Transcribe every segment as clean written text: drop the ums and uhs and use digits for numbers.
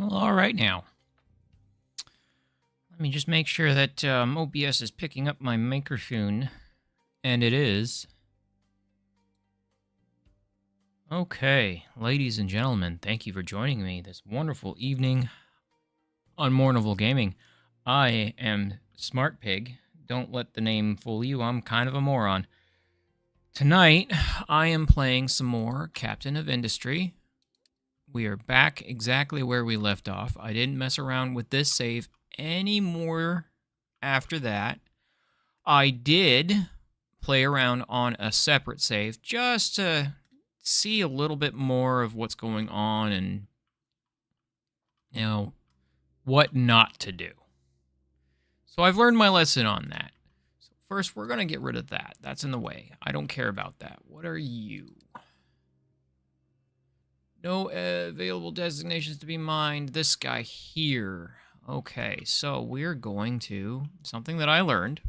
Well, all right now. Let me just make sure that OBS is picking up my microphone. And it is. Okay, ladies and gentlemen, thank you for joining me this wonderful evening on Mournival Gaming. I am Smart Pig. Don't let the name fool you, I'm kind of a moron. Tonight, I am playing some more Captain of Industry. We are back exactly where we left off. I didn't mess around with this save anymore after that. I did play around on a separate save just to see a little bit more of what's going on and, you know, what not to do. So I've learned my lesson on that. So first, we're going to get rid of that. That's in the way. I don't care about that. What are you? No available designations to be mined. This guy here. Okay, so we're going to... Something that I learned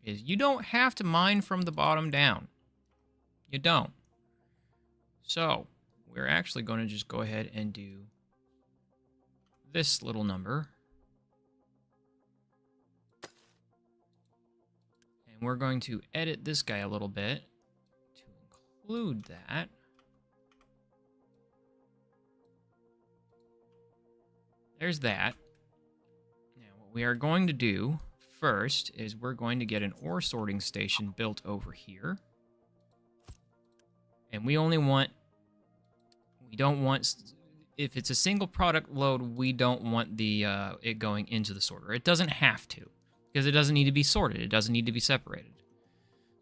is you don't have to mine from the bottom down. You don't. So we're actually going to just go ahead and do this little number. And we're going to edit this guy a little bit to include that. There's that. Now, what we are going to do first is we're going to get an ore sorting station built over here. And we don't want, if it's a single product load, we don't want the it going into the sorter. It doesn't have to, because it doesn't need to be sorted. It doesn't need to be separated.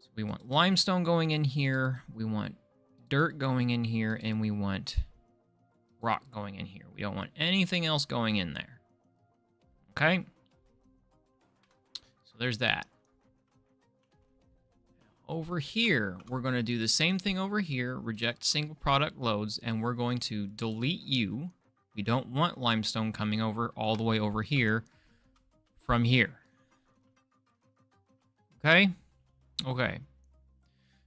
So we want limestone going in here, we want dirt going in here, and we want rock going in here. We don't want anything else going in there. Okay? So there's that. Over here, we're going to do the same thing over here, reject single product loads, and we're going to delete you. We don't want limestone coming over all the way over here from here. Okay? Okay.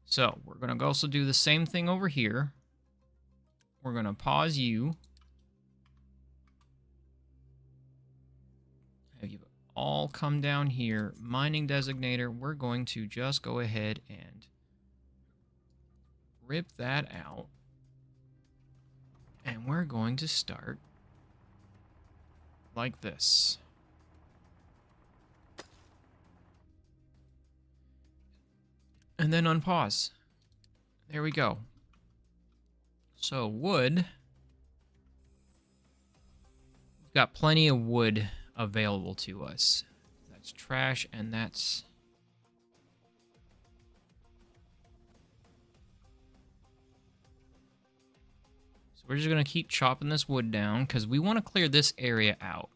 So, we're going to also do the same thing over here. We're going to pause you. Have you all come down here. Mining designator, we're going to just go ahead and rip that out. And we're going to start like this. And then unpause. There we go. So wood. We've got plenty of wood available to us. That's trash, and that's... So we're just going to keep chopping this wood down, because we want to clear this area out.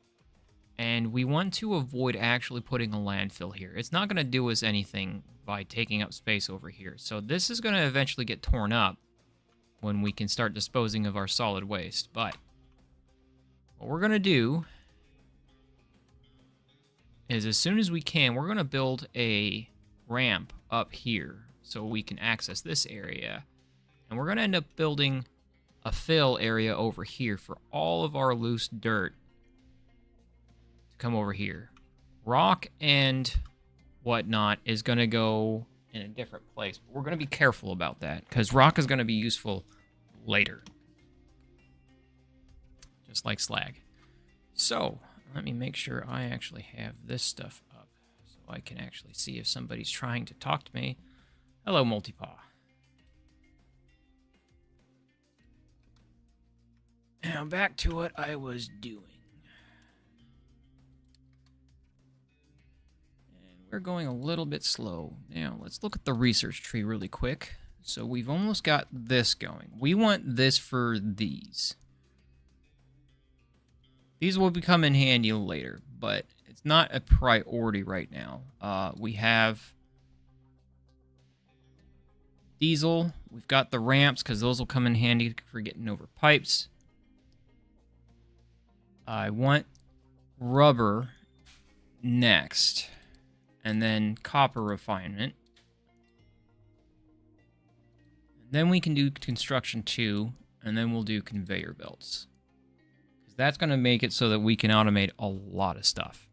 And we want to avoid actually putting a landfill here. It's not going to do us anything by taking up space over here. So this is going to eventually get torn up when we can start disposing of our solid waste. But what we're going to do is, as soon as we can, we're going to build a ramp up here so we can access this area. And we're going to end up building a fill area over here for all of our loose dirt to come over here. Rock and whatnot is going to go in a different place. But we're going to be careful about that, because rock is going to be useful later. Just like slag. So, let me make sure I actually have this stuff up so I can actually see if somebody's trying to talk to me. Hello, Multipaw. Now, back to what I was doing. And we're going a little bit slow. Now, let's look at the research tree really quick. So, we've almost got this going. We want this for these. These will become in handy later, but it's not a priority right now. We have diesel. We've got the ramps, because those will come in handy for getting over pipes. I want rubber next, and then copper refinement. And then we can do construction too, and then we'll do conveyor belts. That's going to make it so that we can automate a lot of stuff.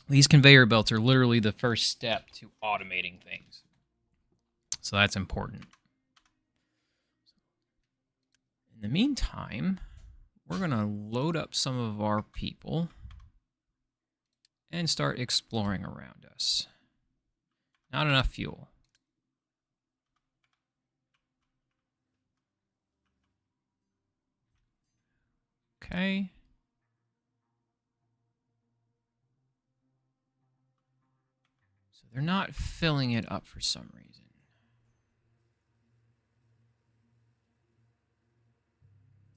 These conveyor belts are literally the first step to automating things. So that's important. In the meantime, we're going to load up some of our people and start exploring around us. Not enough fuel. Okay. So they're not filling it up for some reason.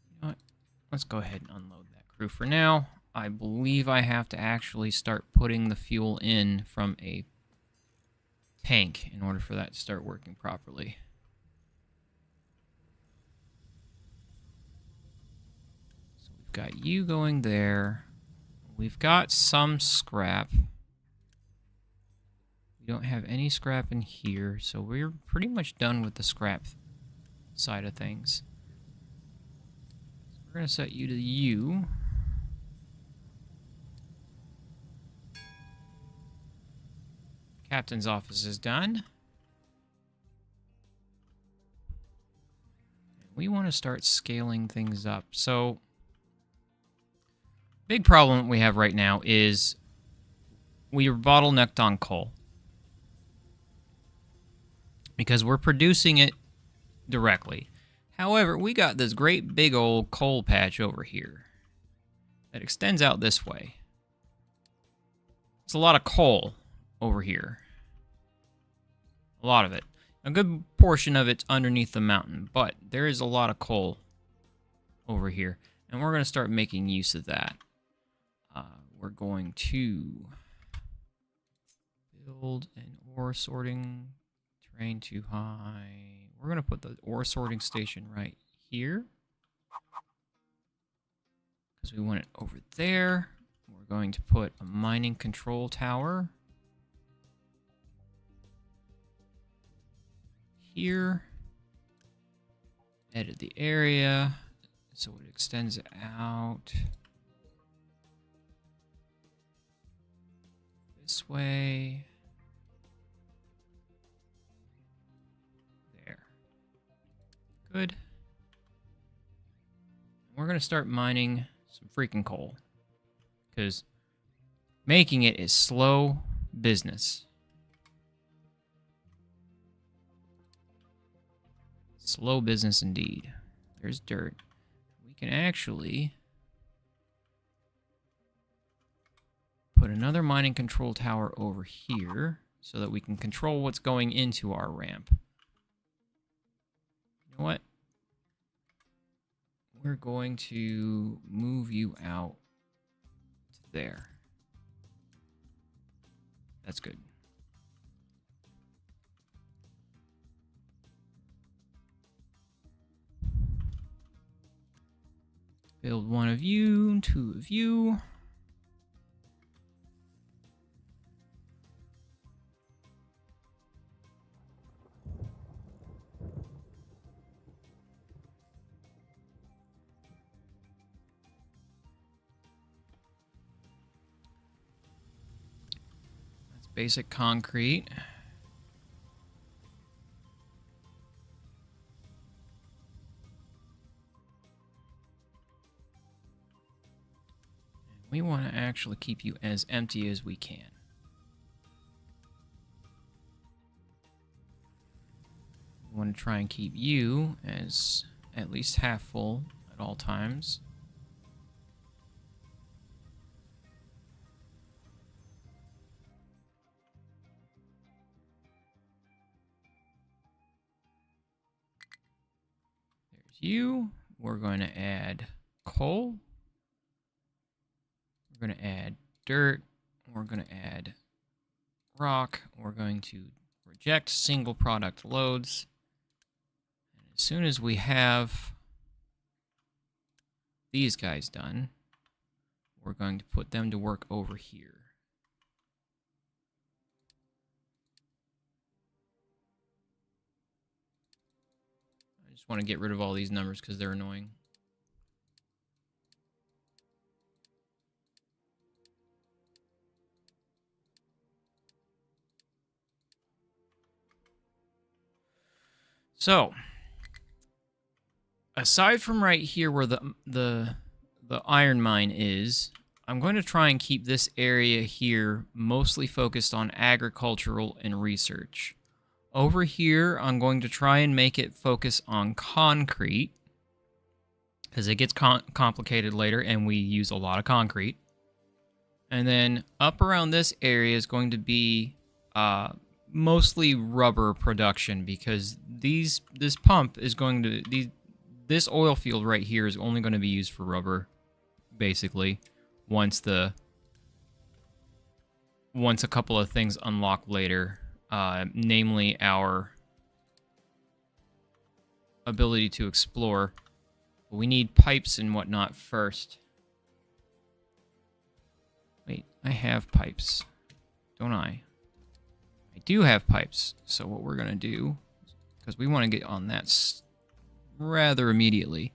You know what? Let's go ahead and unload that crew for now. I believe I have to actually start putting the fuel in from a tank in order for that to start working properly. So we've got you going there. We've got some scrap. We don't have any scrap in here, so we're pretty much done with the scrap side of things. So we're going to set you to you. Captain's office is done. We want to start scaling things up. So, big problem we have right now is we are bottlenecked on coal. Because we're producing it directly. However, we got this great big old coal patch over here that extends out this way. It's a lot of coal over here. A lot of it. A good portion of it's underneath the mountain, but there is a lot of coal over here. And we're going to start making use of that. We're going to build an ore sorting terrain too high. We're going to put the ore sorting station right here. Because we want it over there. We're going to put a mining control tower here. Edit the area so it extends out this way. There. Good. We're going to start mining some freaking coal. Because making it is slow business. Slow business indeed. There's dirt. We can actually put another mining control tower over here so that we can control what's going into our ramp. You know what? We're going to move you out to there. That's good. Build one of you, two of you. That's basic concrete. We want to actually keep you as empty as we can. We want to try and keep you as at least half full at all times. There's you. We're going to add coal. We're going to add dirt. We're going to add rock. We're going to reject single product loads. And as soon as we have these guys done, we're going to put them to work over here. I just Just want to get rid of all these numbers because they're annoying. So, aside from right here where the iron mine is, I'm going to try and keep this area here mostly focused on agricultural and research. Over here, I'm going to try and make it focus on concrete, because it gets complicated later, and we use a lot of concrete. And then up around this area is going to be mostly rubber production, because this pump is going to... This oil field right here is only going to be used for rubber, basically, once a couple of things unlock later, namely our ability to explore. We need pipes and whatnot first. Wait, I have pipes, don't I? I do have pipes, so what we're going to do, because we want to get on that rather immediately.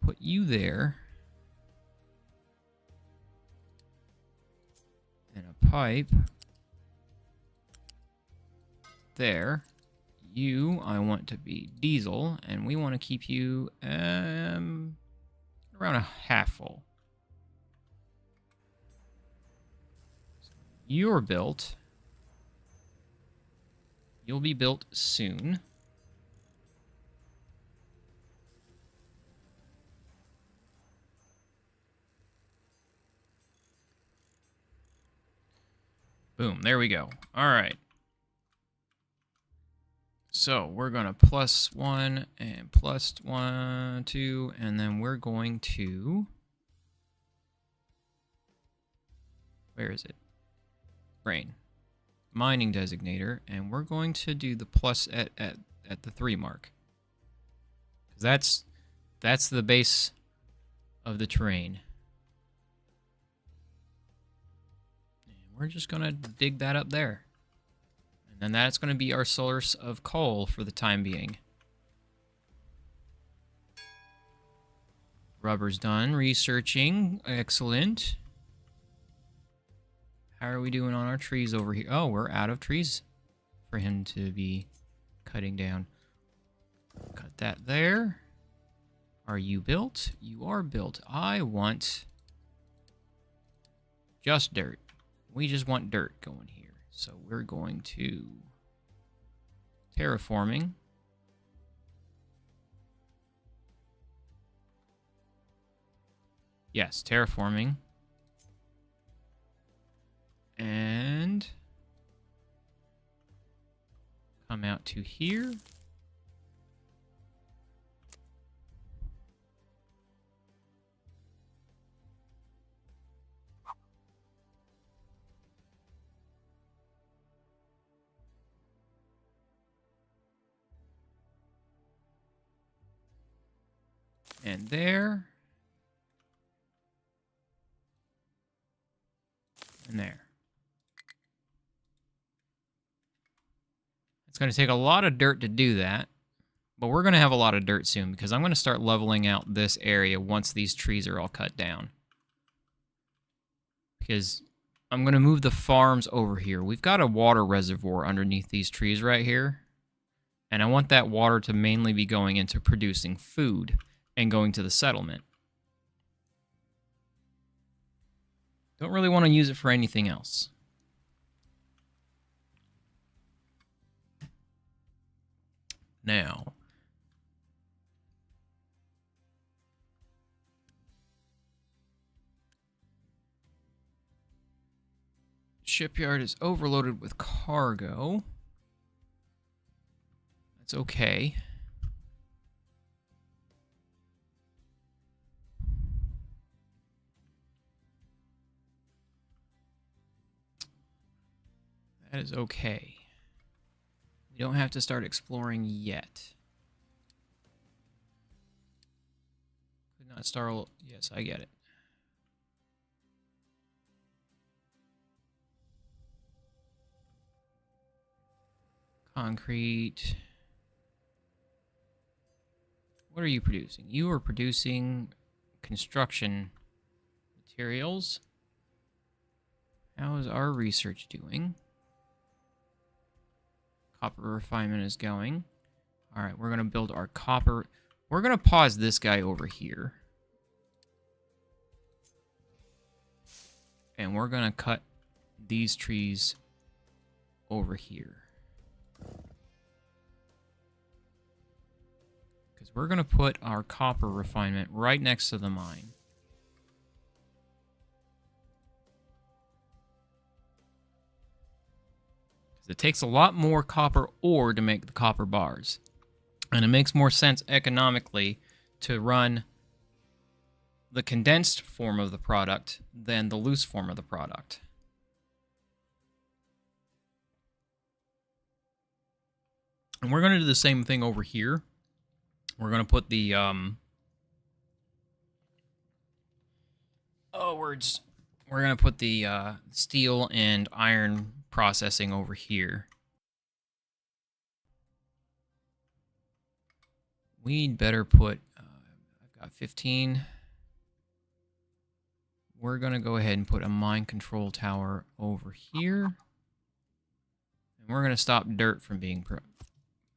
Put you there. And a pipe. There. You, I want to be diesel, and we want to keep you around a half full. You're built. You'll be built soon. Boom, there we go. All right. So we're going to +1 and +1, 2, and then we're going to... Where is it? Grain. Mining designator, and we're going to do the plus at the 3 mark. Because that's the base of the terrain. We're just going to dig that up there. And then that's going to be our source of coal for the time being. Rubber's done. Researching. Excellent. How are we doing on our trees over here? Oh, we're out of trees for him to be cutting down. Cut that there. Are you built? You are built. I want just dirt. We just want dirt going here. So we're going to terraforming. Yes, terraforming. And come out to here. And there. And there. It's going to take a lot of dirt to do that, but we're going to have a lot of dirt soon because I'm going to start leveling out this area once these trees are all cut down. Because I'm going to move the farms over here. We've got a water reservoir underneath these trees right here, and I want that water to mainly be going into producing food and going to the settlement. Don't really want to use it for anything else. Now, shipyard is overloaded with cargo. That's okay. That is okay. We don't have to start exploring yet. Could not start... Yes, I get it. Concrete. What are you producing? You are producing construction materials. How is our research doing? Copper refinement is going. All right, we're going to build our copper. We're going to pause this guy over here. And we're going to cut these trees over here. Because we're going to put our copper refinement right next to the mine. Because it takes a lot more copper ore to make the copper bars. And it makes more sense economically to run the condensed form of the product than the loose form of the product. And we're going to do the same thing over here. We're going to put the we're going to put the steel and iron processing over here. We'd better put I've got 15. We're going to go ahead and put a mine control tower over here. And we're going to stop dirt from being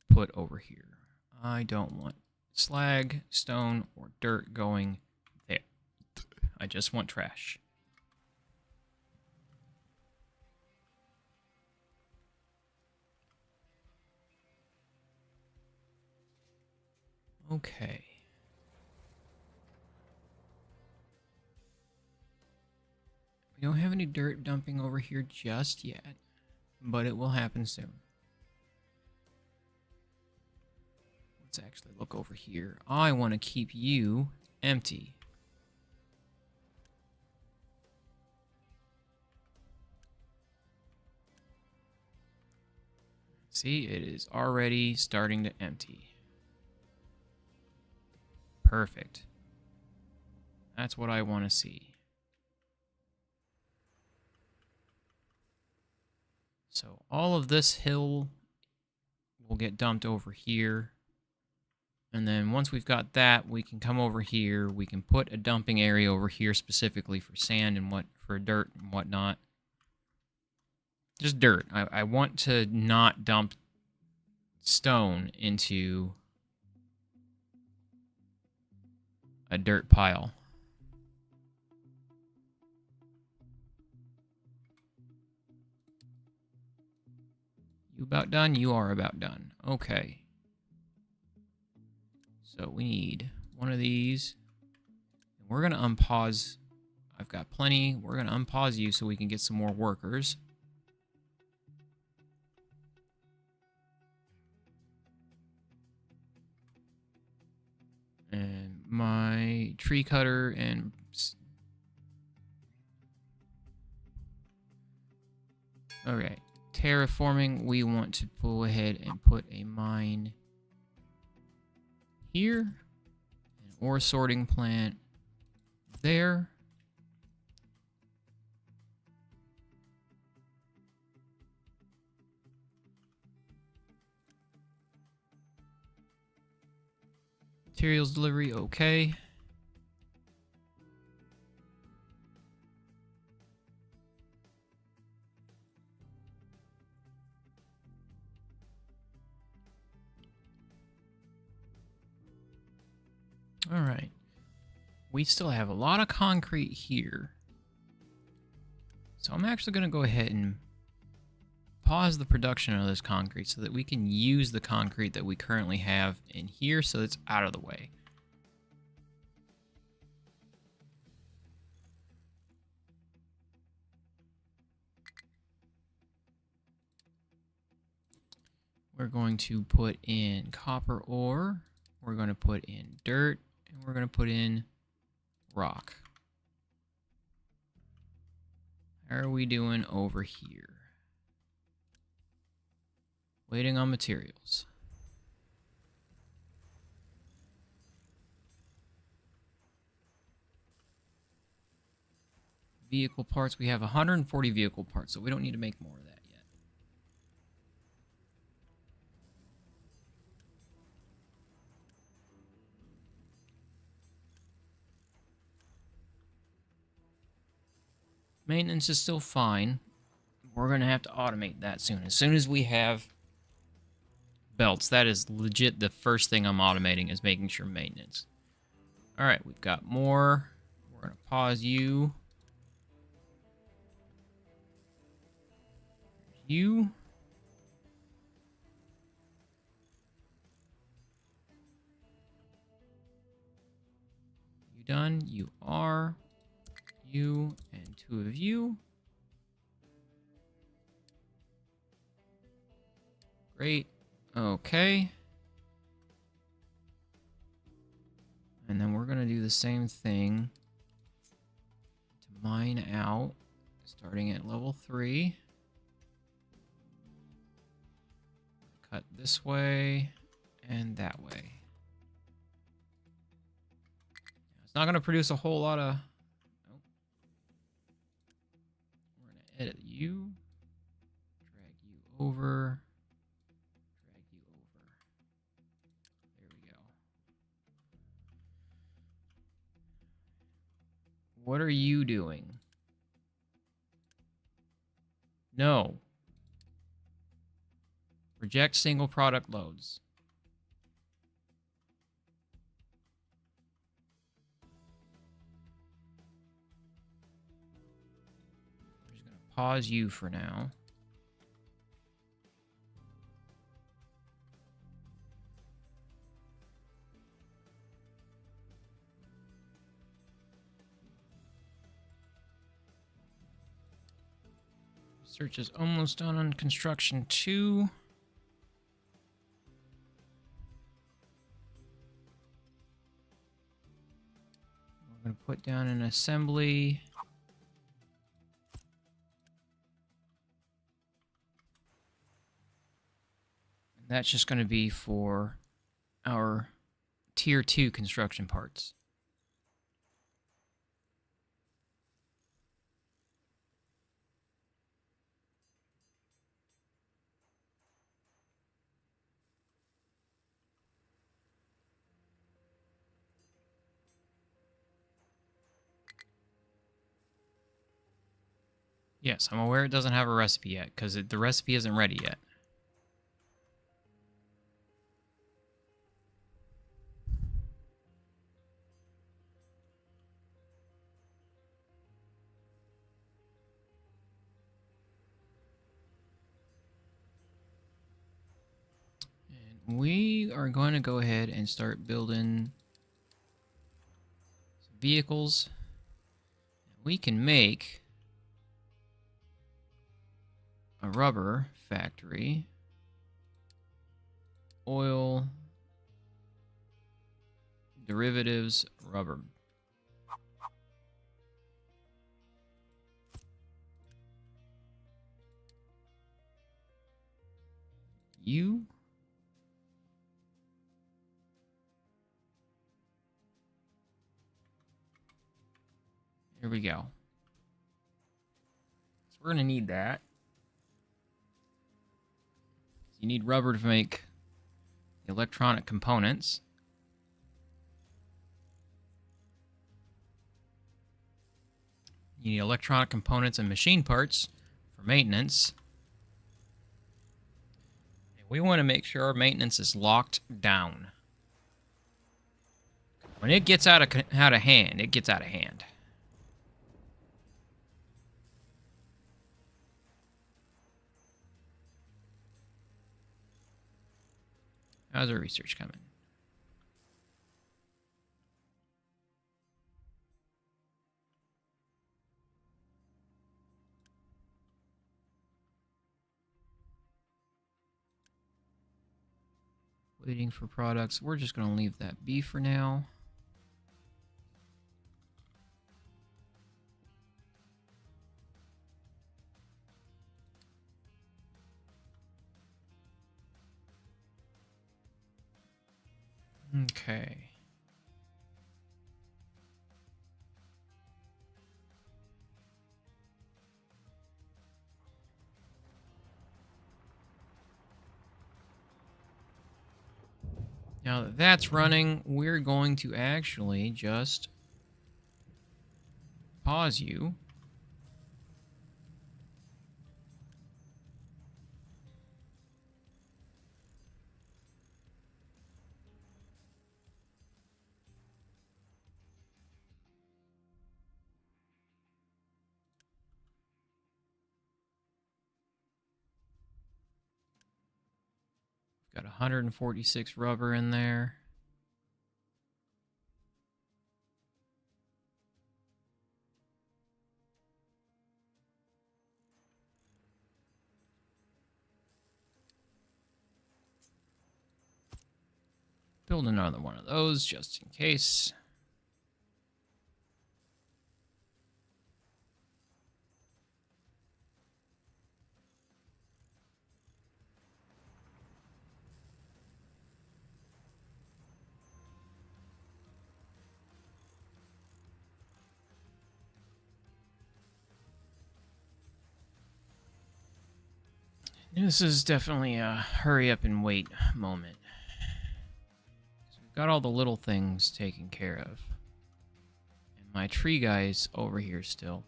put over here. I don't want slag, stone, or dirt going there. I just want trash. Okay. We don't have any dirt dumping over here just yet, but it will happen soon. Let's actually look over here. I want to keep you empty. See, it is already starting to empty. Perfect. That's what I want to see. So all of this hill will get dumped over here. And then once we've got that, we can come over here. We can put a dumping area over here specifically for sand and for dirt and whatnot. Just dirt. I want to not dump stone into a dirt pile. You about done? You are about done. Okay. So we need one of these. We're going to unpause. I've got plenty. We're going to unpause you so we can get some more workers. And my tree cutter and... Okay. Terraforming, we want to go ahead and put a mine here, an ore sorting plant there. Materials delivery, okay. All right. We still have a lot of concrete here. So I'm actually going to go ahead and pause the production of this concrete so that we can use the concrete that we currently have in here so it's out of the way. We're going to put in copper ore. We're going to put in dirt. And we're going to put in rock. How are we doing over here? Waiting on materials. Vehicle parts. We have 140 vehicle parts, so we don't need to make more of that yet. Maintenance is still fine. We're going to have to automate that soon. As soon as we have belts, that is legit the first thing I'm automating is making sure maintenance. All right, we've got more. We're going to pause you. You. You done? You are. You and 2 of you. Great. Okay. And then we're going to do the same thing to mine out, starting at level 3. Cut this way and that way. It's not going to produce a whole lot of... Nope. We're going to edit you, drag you over, drag you over. There we go. What are you doing? No. Reject single product loads. I'm just going to pause you for now. Research is almost done on construction 2. We're going to put down an assembly. And that's just going to be for our tier 2 construction parts. Yes, I'm aware it doesn't have a recipe yet, because the recipe isn't ready yet. And we are going to go ahead and start building some vehicles. We can make a rubber factory, oil, derivatives, rubber. You. Here we go. So we're going to need that. You need rubber to make electronic components. You need electronic components and machine parts for maintenance. And we want to make sure our maintenance is locked down. When it gets out of hand, it gets out of hand. How's our research coming? Waiting for products. We're just going to leave that be for now. Okay. Now that that's running, we're going to actually just pause you. 146 rubber in there. Build another one of those just in case. This is definitely a hurry up and wait moment. So we've got all the little things taken care of. And my tree guy's over here still.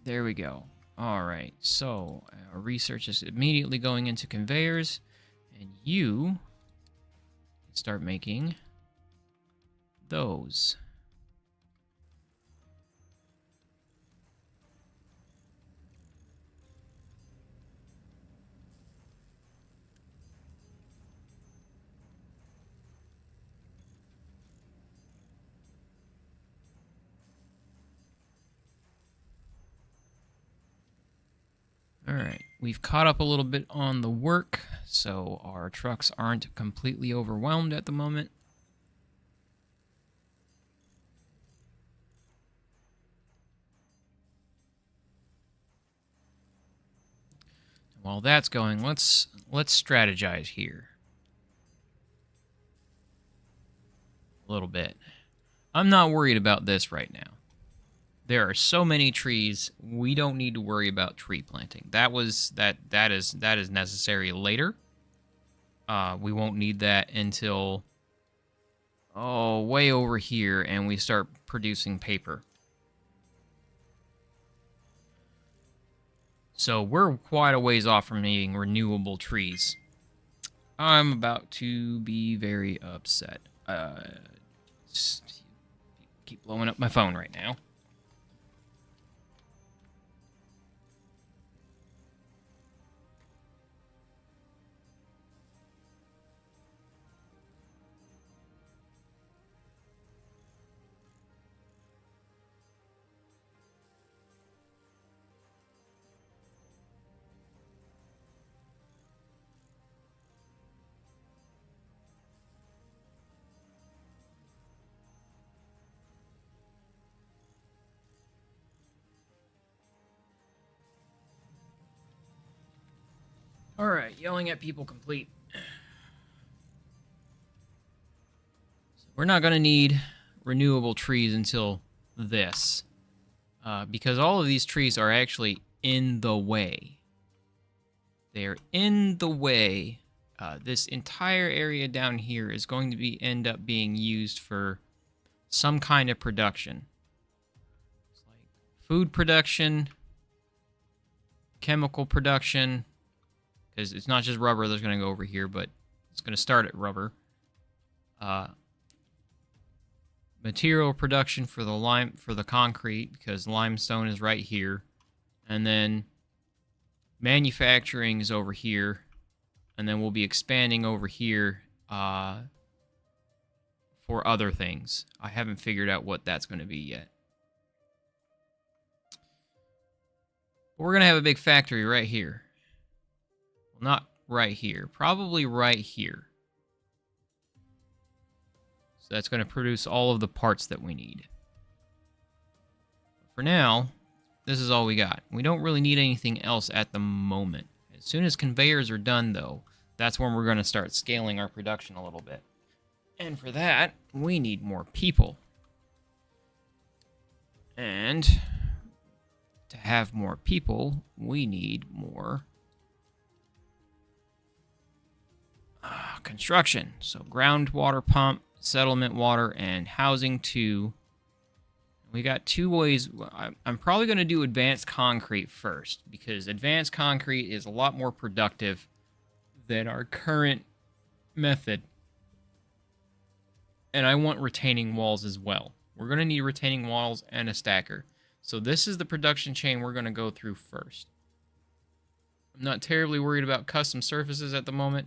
There we go. Alright, so our research is immediately going into conveyors. And you start making those. Alright, we've caught up a little bit on the work, so our trucks aren't completely overwhelmed at the moment. While that's going, let's strategize here. A little bit. I'm not worried about this right now. There are so many trees, we don't need to worry about tree planting. That is necessary later. We won't need that until way over here, and we start producing paper. So we're quite a ways off from needing renewable trees. I'm about to be very upset. Keep blowing up my phone right now. Alright, yelling at people complete. So we're not going to need renewable trees until this. Because all of these trees are actually in the way. They're in the way. This entire area down here is going to end up being used for some kind of production. It's like food production, chemical production, because it's not just rubber that's going to go over here, but it's going to start at rubber. Material production for the concrete, because limestone is right here, and then manufacturing is over here, and then we'll be expanding over here for other things. I haven't figured out what that's going to be yet. But we're going to have a big factory right here. Well, not right here. Probably right here. So that's going to produce all of the parts that we need. For now, this is all we got. We don't really need anything else at the moment. As soon as conveyors are done, though, that's when we're going to start scaling our production a little bit. And for that, we need more people. And to have more people, we need more construction. So groundwater pump, settlement water, and housing 2. We got 2 ways. I'm probably going to do advanced concrete first, because advanced concrete is a lot more productive than our current method. And I want retaining walls as well. We're going to need retaining walls and a stacker. So this is the production chain we're going to go through first. I'm not terribly worried about custom surfaces at the moment.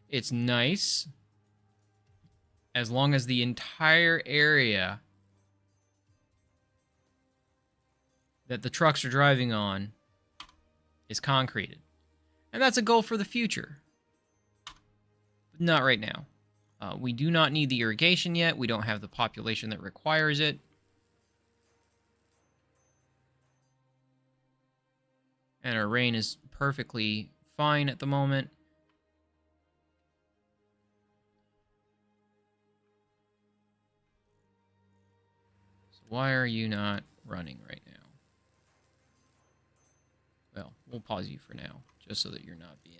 It's nice as long as the entire area that the trucks are driving on is concreted. And that's a goal for the future. But not right now. We do not need the irrigation yet. We don't have the population that requires it. And our rain is perfectly fine at the moment. So why are you not running right now? Well, we'll pause you for now, just so that you're not being...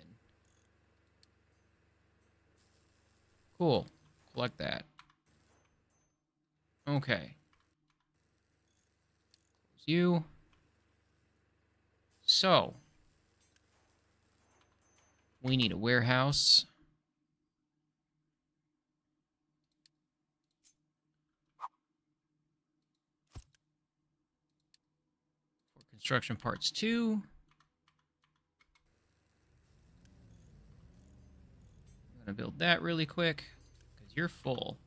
Cool. Collect that. Okay. Close you. So, we need a warehouse. For construction parts 2. I'm going to build that really quick, because you're full.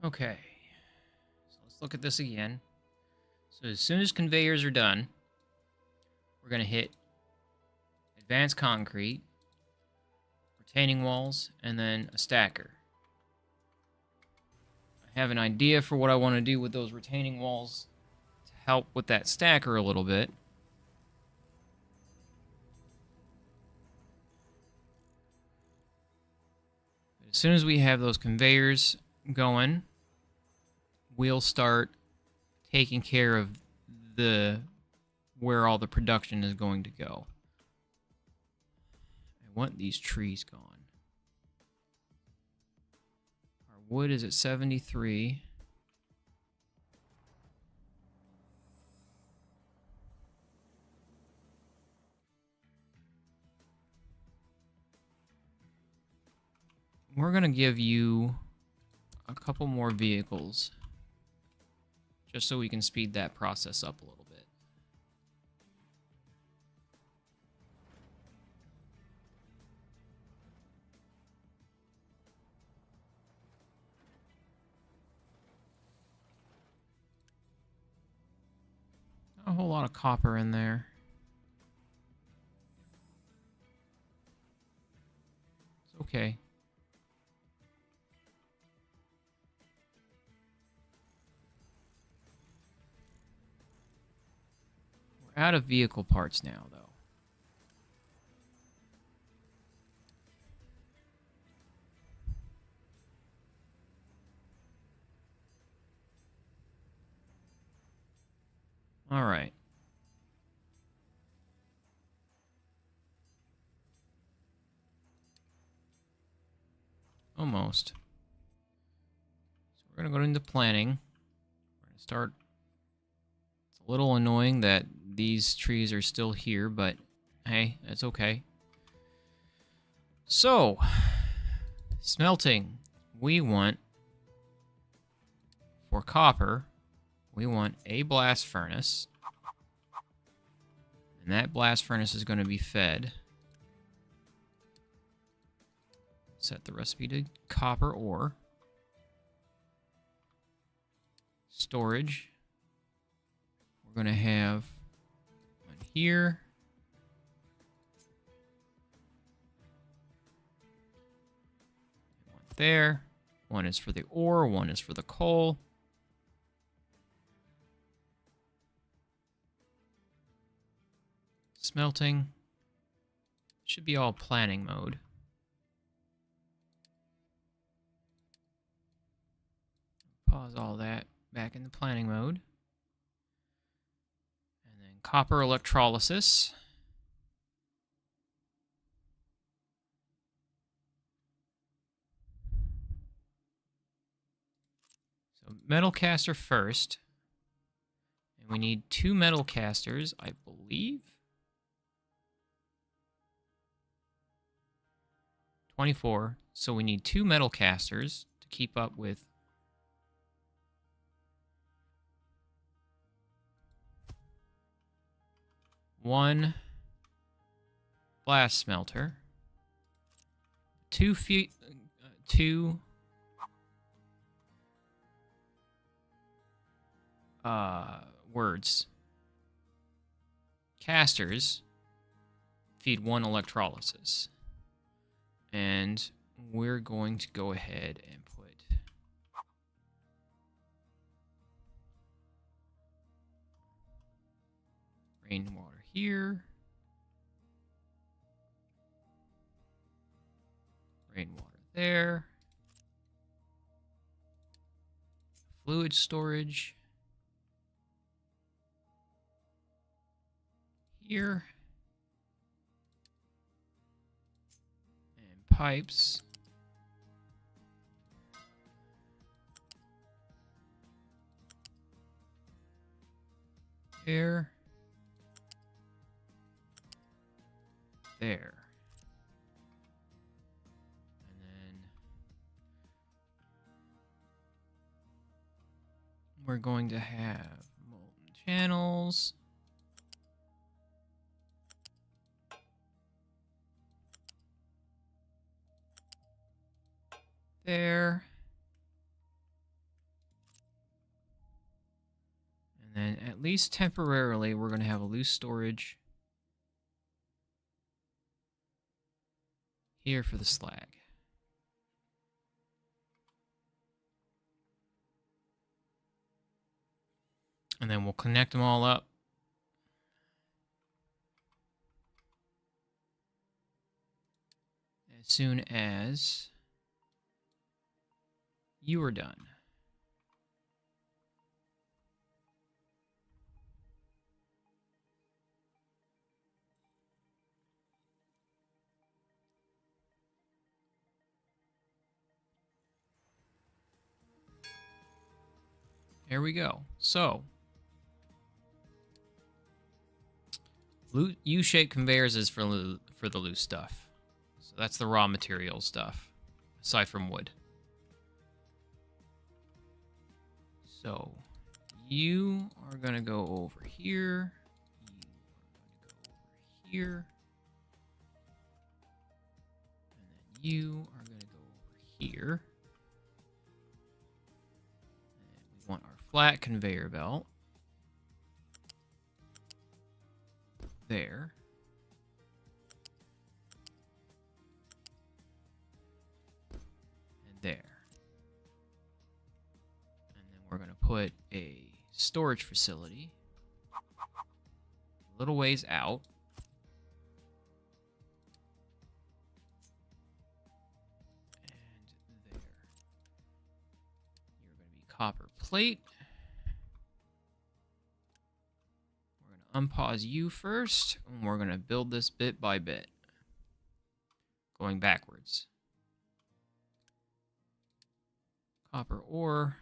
Okay, so let's look at this again. So as soon as conveyors are done, we're going to hit advanced concrete, retaining walls, and then a stacker. I have an idea for what I want to do with those retaining walls to help with that stacker a little bit. As soon as we have those conveyors going, we'll start taking care of where all the production is going to go. I want these trees gone. Our wood is at 73. We're going to give you a couple more vehicles, just so we can speed that process up a little bit. Not a whole lot of copper in there. It's okay. We're out of vehicle parts now, though. All right. Almost. So we're going to go into planning. We're going to start. It's a little annoying that these trees are still here, but hey, it's okay. So, smelting. We want, for copper, we want a blast furnace. And that blast furnace is going to be fed. Set the recipe to copper ore. Storage. We're going to have one here. One there. One is for the ore, one is for the coal. Smelting. Should be all planning mode. Pause all that back in the planning mode. And then copper electrolysis. So metal caster first. And we need 2 metal casters, I believe. 24. So we need 2 metal casters to keep up with one blast smelter, 2 words. Casters feed 1 electrolysis. And we're going to go ahead and put rainwater here. Rainwater there. Fluid storage here. And pipes there. There. And then we're going to have molten channels. There. And then at least temporarily, we're going to have a loose storage here for the slag. And then we'll connect them all up. As soon as you are done. There we go. So, U-shaped conveyors is for the loose stuff. So that's the raw material stuff, aside from wood. So, you are going to go over here. You are going to go over here. And then you are going to go over here. And we want our flat conveyor belt. There. And there. And then we're going to put a storage facility a little ways out. And there. You're going to be copper plate. Unpause you first, and we're going to build this bit by bit, going backwards. Copper ore,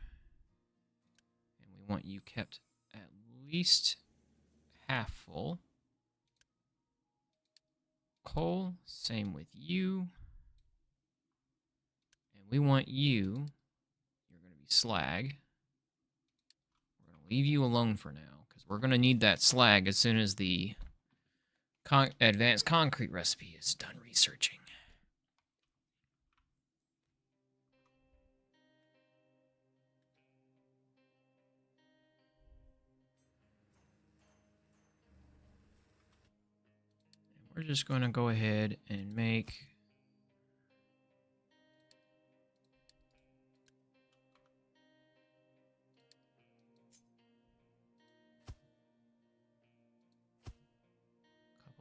and we want you kept at least half full. Coal, same with you. And we want you, you're going to be slag. We're going to leave you alone for now. We're going to need that slag as soon as the advanced concrete recipe is done researching. And we're just going to go ahead and make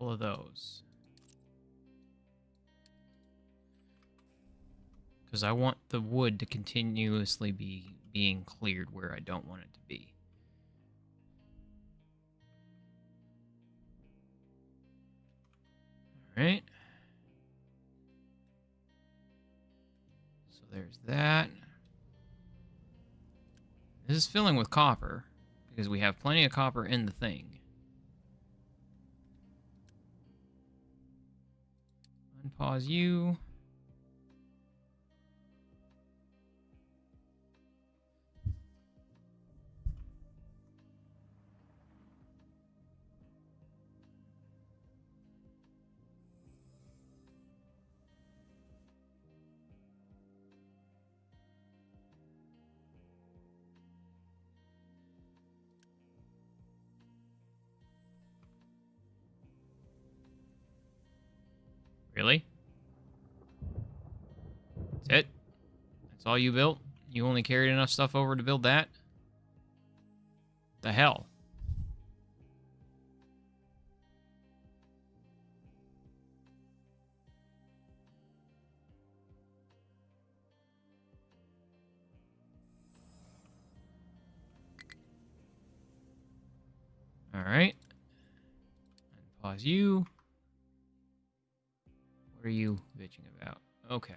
of those, because I want the wood to continuously be being cleared where I don't want it to be. All right. So there's that. This is filling with copper because we have plenty of copper in the thing. Unpause you. Really? That's it? That's all you built? You only carried enough stuff over to build that? The hell? Alright. Unpause you. What are you bitching about? Okay.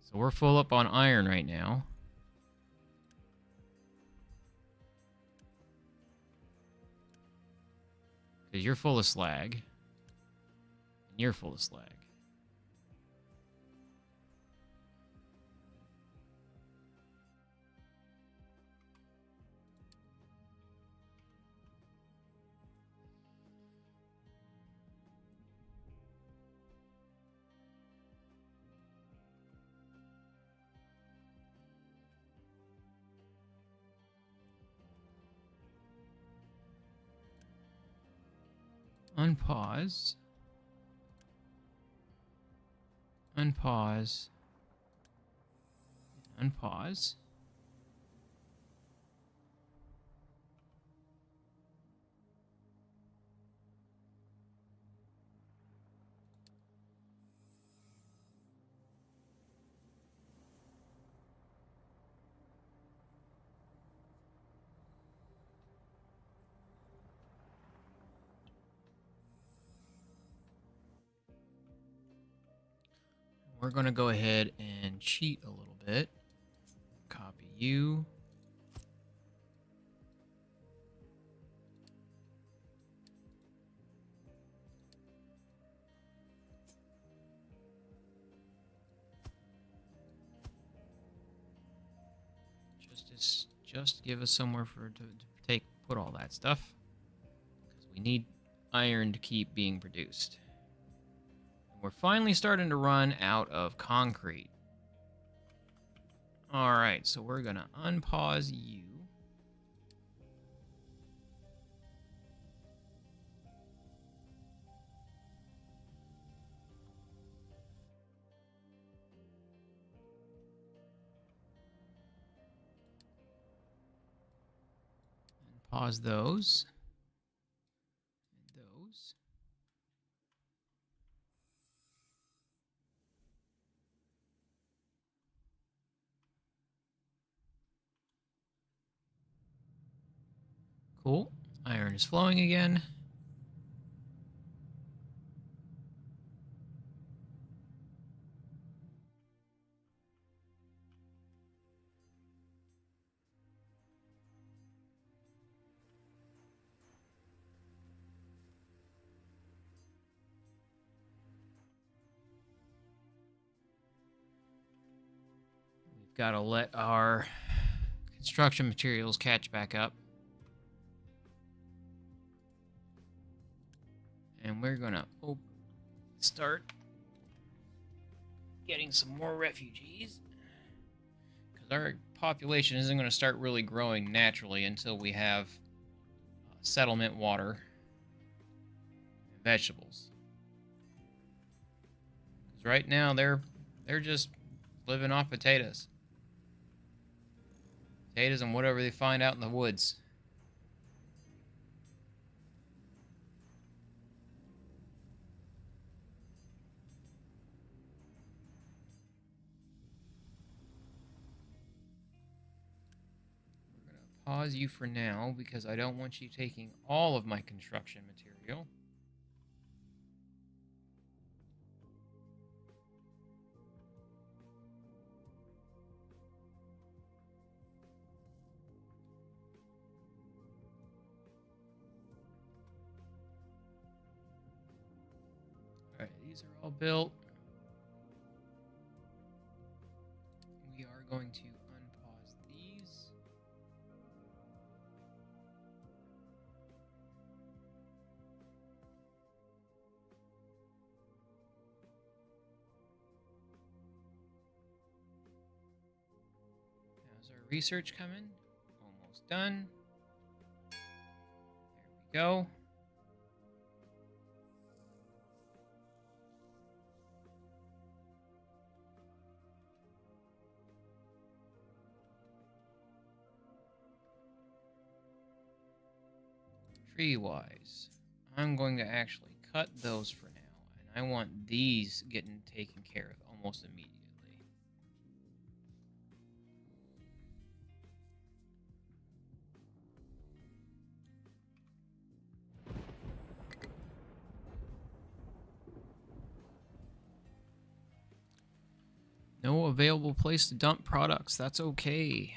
So we're full up on iron right now. Because you're full of slag. And you're full of slag. Unpause. Unpause. Unpause. We're going to go ahead and cheat a little bit. Copy you. Just give us somewhere to put all that stuff. Because we need iron to keep being produced. We're finally starting to run out of concrete. Alright, so we're going to unpause you. Pause those. And those. Cool. Iron is flowing again. We've got to let our construction materials catch back up. And we're going to start getting some more refugees. Because our population isn't going to start really growing naturally until we have settlement water and vegetables. Because right now they're just living off potatoes. Potatoes and whatever they find out in the woods. We're going to pause you for now because I don't want you taking all of my construction material. These are all built. We are going to unpause these. How's our research coming? Almost done. There we go. Tree-wise, I'm going to actually cut those for now, and I want these getting taken care of almost immediately. No available place to dump products. That's okay.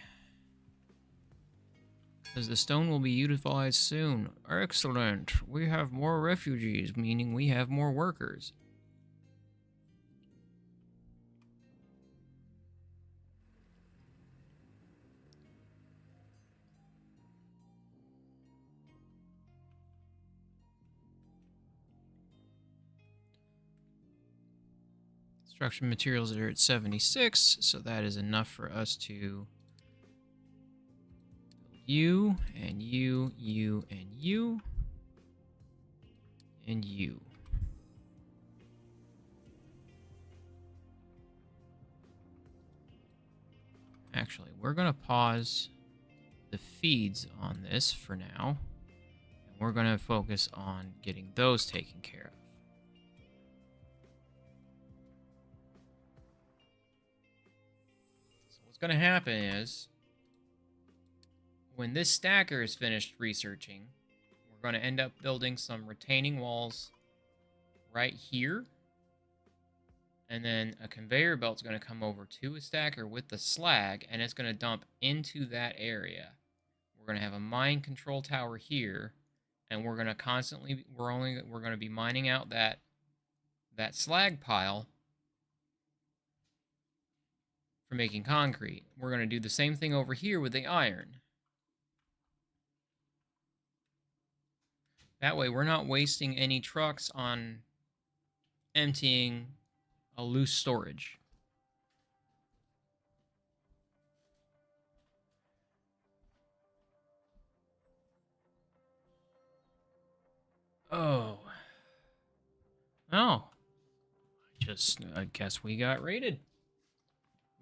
Because the stone will be utilized soon. Excellent. We have more refugees, meaning we have more workers. Construction materials are at 76, so that is enough for us to you, and you, you, and you, and you. Actually, we're going to pause the feeds on this for now, and we're going to focus on getting those taken care of. So what's going to happen is, when this stacker is finished researching, we're going to end up building some retaining walls right here. And then a conveyor belt's going to come over to a stacker with the slag, and it's going to dump into that area. We're going to have a mine control tower here, and we're going to constantly, we're going to be mining out that slag pile for making concrete. We're going to do the same thing over here with the iron. That way, we're not wasting any trucks on emptying a loose storage. Oh. Oh. I guess we got raided.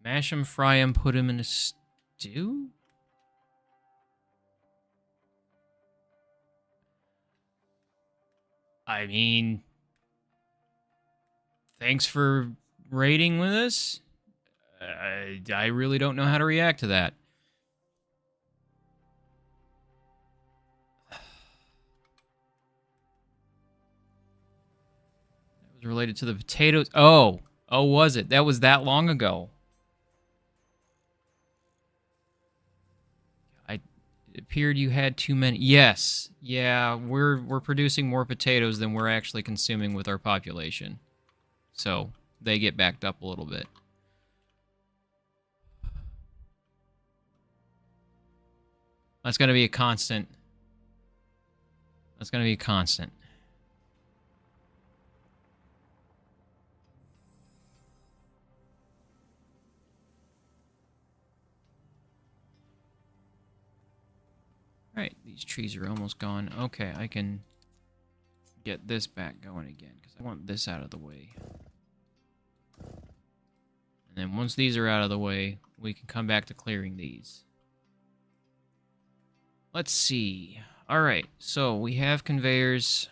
Mash him, fry him, put him in a stew? I mean, thanks for raiding with us. I really don't know how to react to that. That was related to the potatoes. Oh, was it? That was that long ago. It appeared you had too many. Yes. Yeah, we're producing more potatoes than we're actually consuming with our population. So, they get backed up a little bit. That's going to be a constant. That's going to be a constant. Alright, these trees are almost gone. Okay, I can get this back going again, because I want this out of the way. And then once these are out of the way, we can come back to clearing these. Let's see. Alright, so we have conveyors.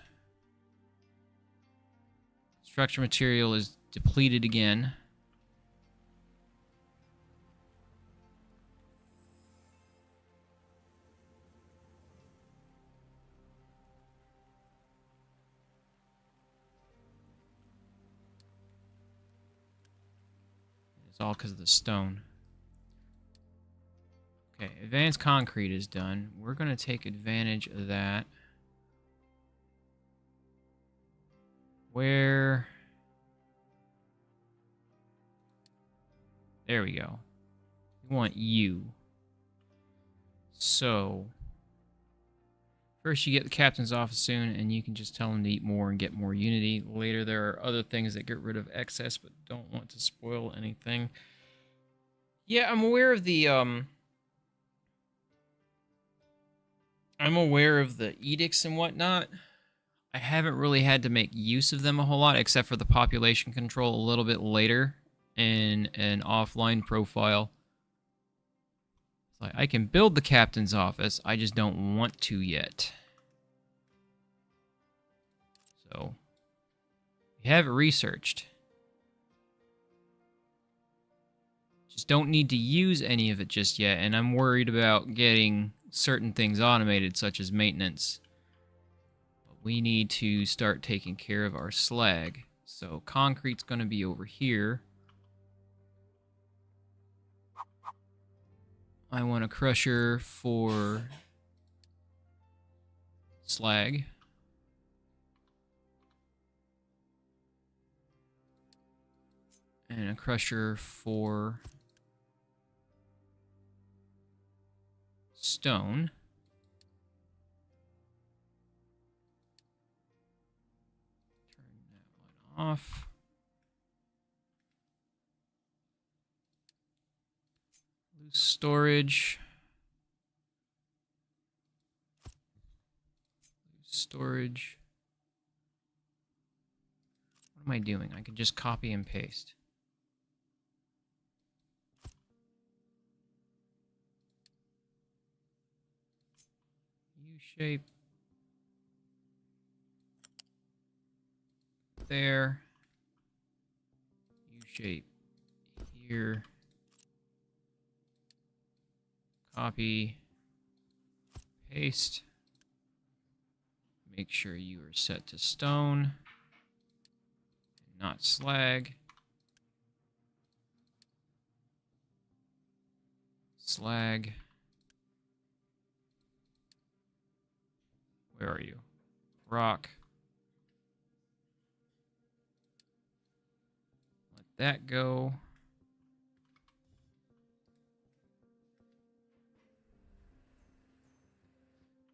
Structure material is depleted again. It's all because of the stone. Okay, advanced concrete is done. We're going to take advantage of that. Where There we go. We want you. So, first you get the captain's office soon, and you can just tell him to eat more and get more unity. Later there are other things that get rid of excess, but don't want to spoil anything. Yeah, I'm aware of the edicts and whatnot. I haven't really had to make use of them a whole lot, except for the population control a little bit later in an offline profile. So I can build the captain's office, I just don't want to yet. So, we have it researched. Just don't need to use any of it just yet, and I'm worried about getting certain things automated, such as maintenance. But we need to start taking care of our slag. So concrete's going to be over here. I want a crusher for slag. And a crusher for stone. Turn that one off. Loose storage. Loose storage. What am I doing? I can just copy and paste. U-shape. There. U-shape here. Copy. Paste. Make sure you are set to stone, not slag. Slag. Where are you? Rock. Let that go.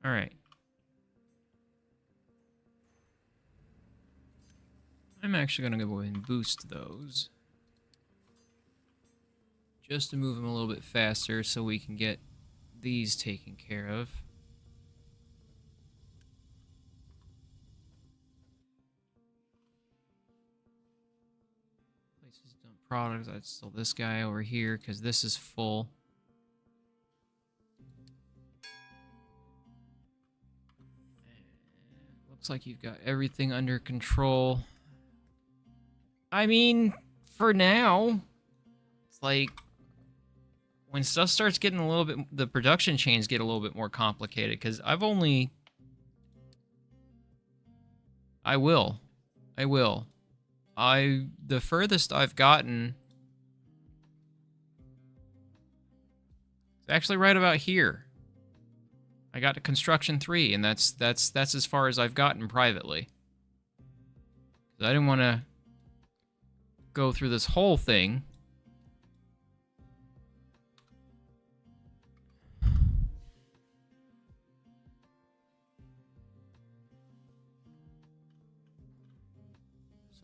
All right. I'm actually going to go ahead and boost those, just to move them a little bit faster so we can get these taken care of. Places dump products. I'd still this guy over here because this is full. Looks like you've got everything under control. I mean, for now, it's like when stuff starts getting a little bit, the production chains get a little bit more complicated because I will. The furthest I've gotten is actually right about here. I got to construction 3, and that's as far as I've gotten privately. I didn't want to go through this whole thing.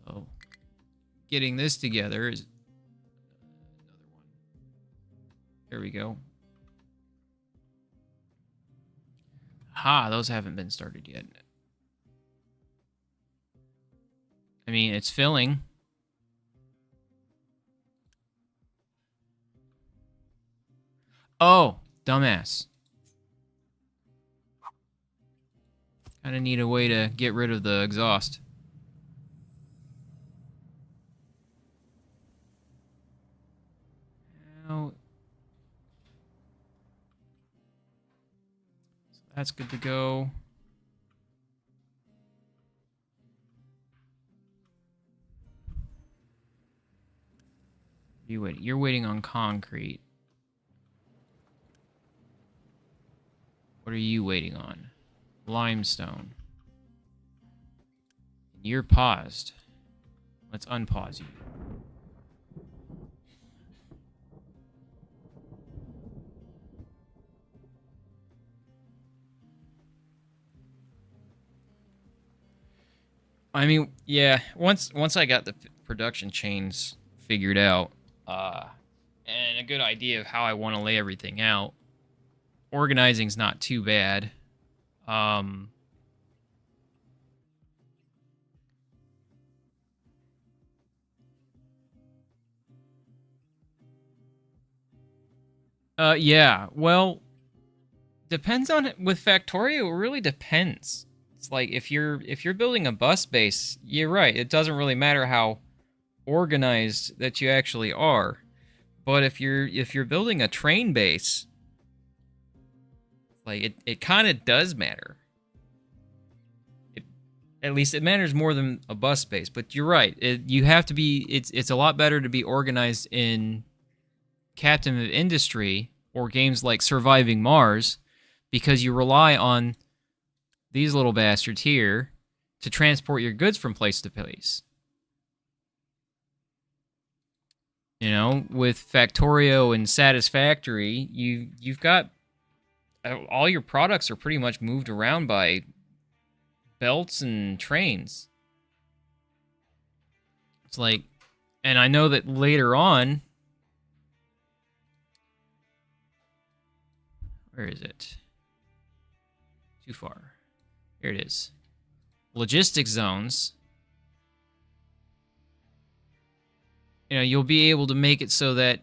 So, getting this together is another one. There we go. Ha, those haven't been started yet. I mean, it's filling. Oh, dumbass. Kind of need a way to get rid of the exhaust. Now, so that's good to go. You're waiting on concrete. What are you waiting on? Limestone. You're paused. Let's unpause you. I mean, yeah. Once I got the production chains figured out, and a good idea of how I want to lay everything out, organizing's not too bad. Um, yeah. Well, depends on it. With Factorio, it really depends. It's like if you're building a bus base, you're right. It doesn't really matter how organized that you actually are. But if you're building a train base, like it kind of does matter. It, at least it matters more than a bus base. But you're right. You have to be. It's a lot better to be organized in Captain of Industry or games like Surviving Mars, because you rely on these little bastards here to transport your goods from place to place. You know, with Factorio and Satisfactory, you've got all your products are pretty much moved around by belts and trains. It's like, and I know that later on, where is it? Too far. Here it is. Logistic zones. You know, you'll be able to make it so that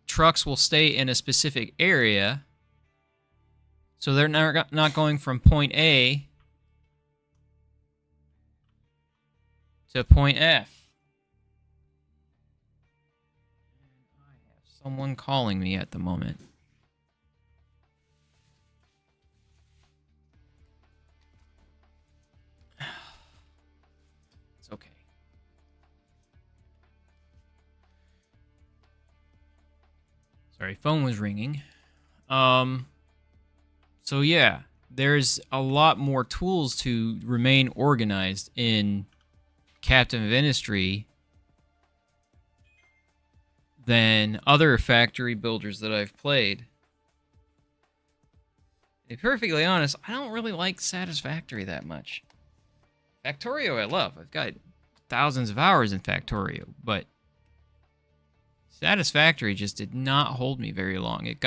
trucks will stay in a specific area, so they're not going from point A to point F. I have someone calling me at the moment. It's okay. Sorry, phone was ringing. So yeah, there's a lot more tools to remain organized in Captain of Industry than other factory builders that I've played. To be perfectly honest, I don't really like Satisfactory that much. Factorio I love. I've got thousands of hours in Factorio, but Satisfactory just did not hold me very long. It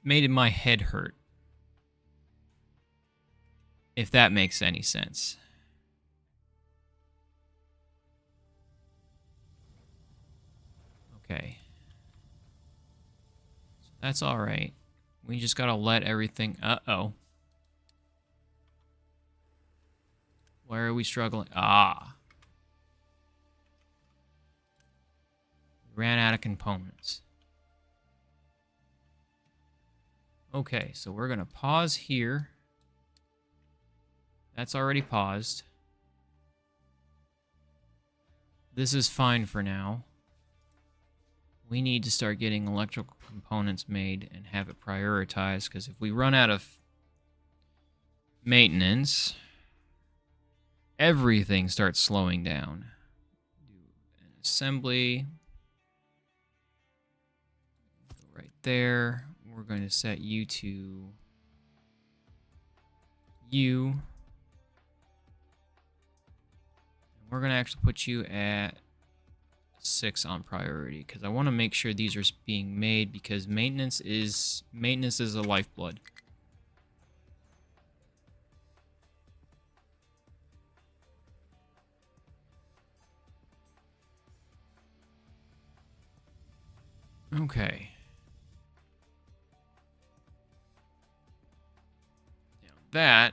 made my head hurt. If that makes any sense. Okay. So that's alright. We just gotta let everything... Uh-oh. Where are we struggling? Ah. Ran out of components. Okay, so we're gonna pause here. That's already paused. This is fine for now. We need to start getting electrical components made and have it prioritized, because if we run out of maintenance, everything starts slowing down. Do an assembly. Go right there. We're going to set you to U. We're going to actually put you at 6 on priority, because I want to make sure these are being made, because maintenance is a lifeblood. Okay. Now that,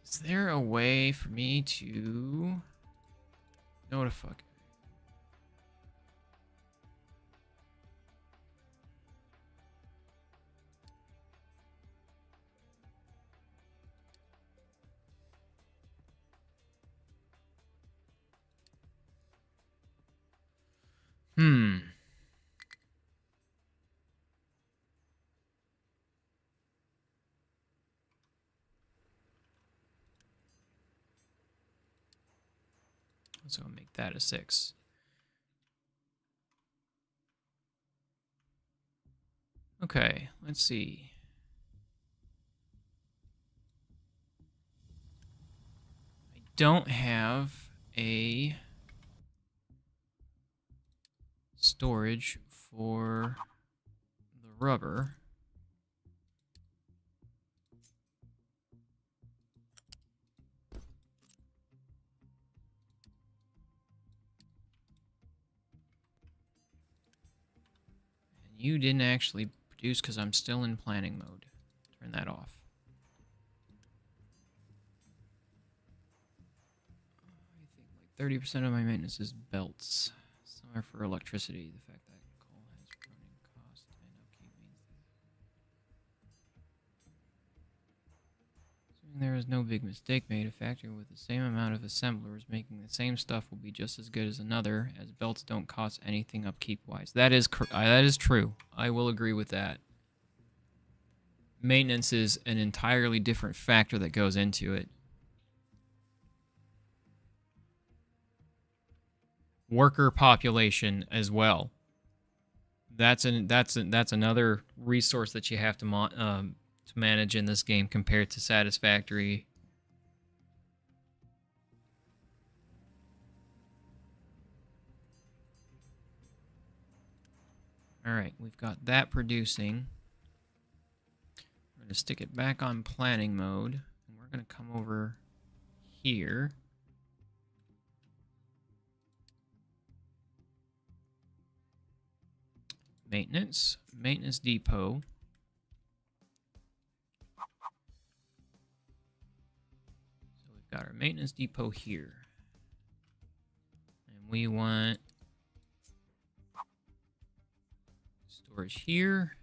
is there a way for me to... No, what the fuck? So I'll make that a 6. Okay, let's see. I don't have a storage for the rubber. And you didn't actually produce because I'm still in planning mode. Turn that off. I think like 30% of my maintenance is belts. Somewhere for electricity, the fact that coal has running cost and upkeep means that assuming there is no big mistake made, a factory with the same amount of assemblers making the same stuff will be just as good as another, as belts don't cost anything upkeep-wise. That is true. I will agree with that. Maintenance is an entirely different factor that goes into it. Worker population as well. That's another resource that you have to manage in this game compared to Satisfactory. All right, we've got that producing. We're going to stick it back on planning mode, and we're going to come over here. Maintenance depot. So we've got our maintenance depot here. And we want storage here.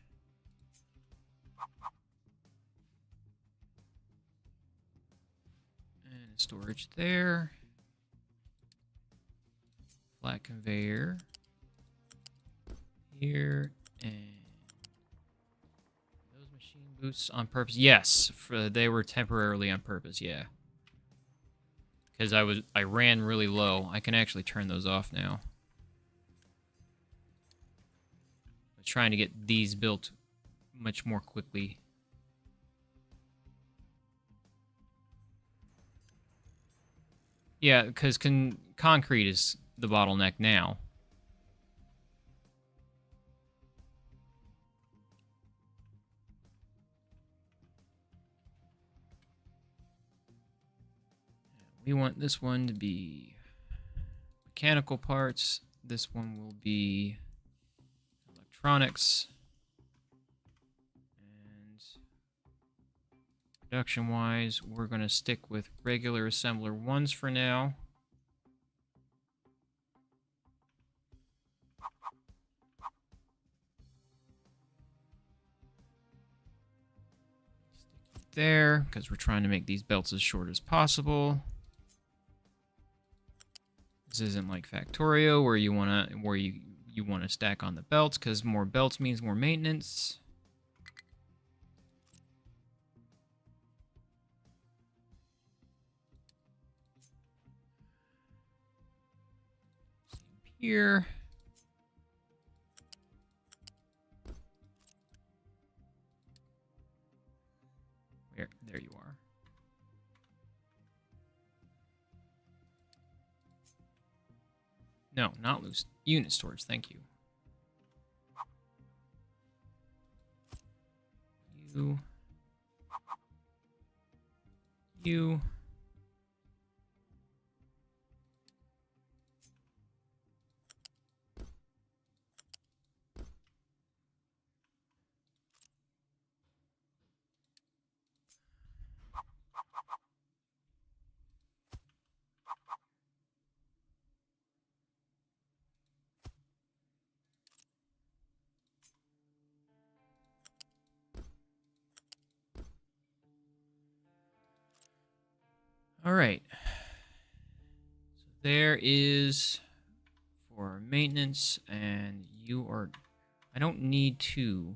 And storage there. Flat conveyor here, and those machine boots on purpose. Yes, they were temporarily on purpose. Yeah, because I ran really low. I can actually turn those off now. I was trying to get these built much more quickly. Yeah, because concrete is the bottleneck now. We want this one to be mechanical parts. This one will be electronics. And production-wise, we're going to stick with regular assembler ones for now. Stick it there, because we're trying to make these belts as short as possible. This isn't like Factorio where you wanna stack on the belts, because more belts means more maintenance. Same here. There you are. No, not loose. Unit storage, thank you. You. All right. So there is for maintenance, and you are... I don't need two.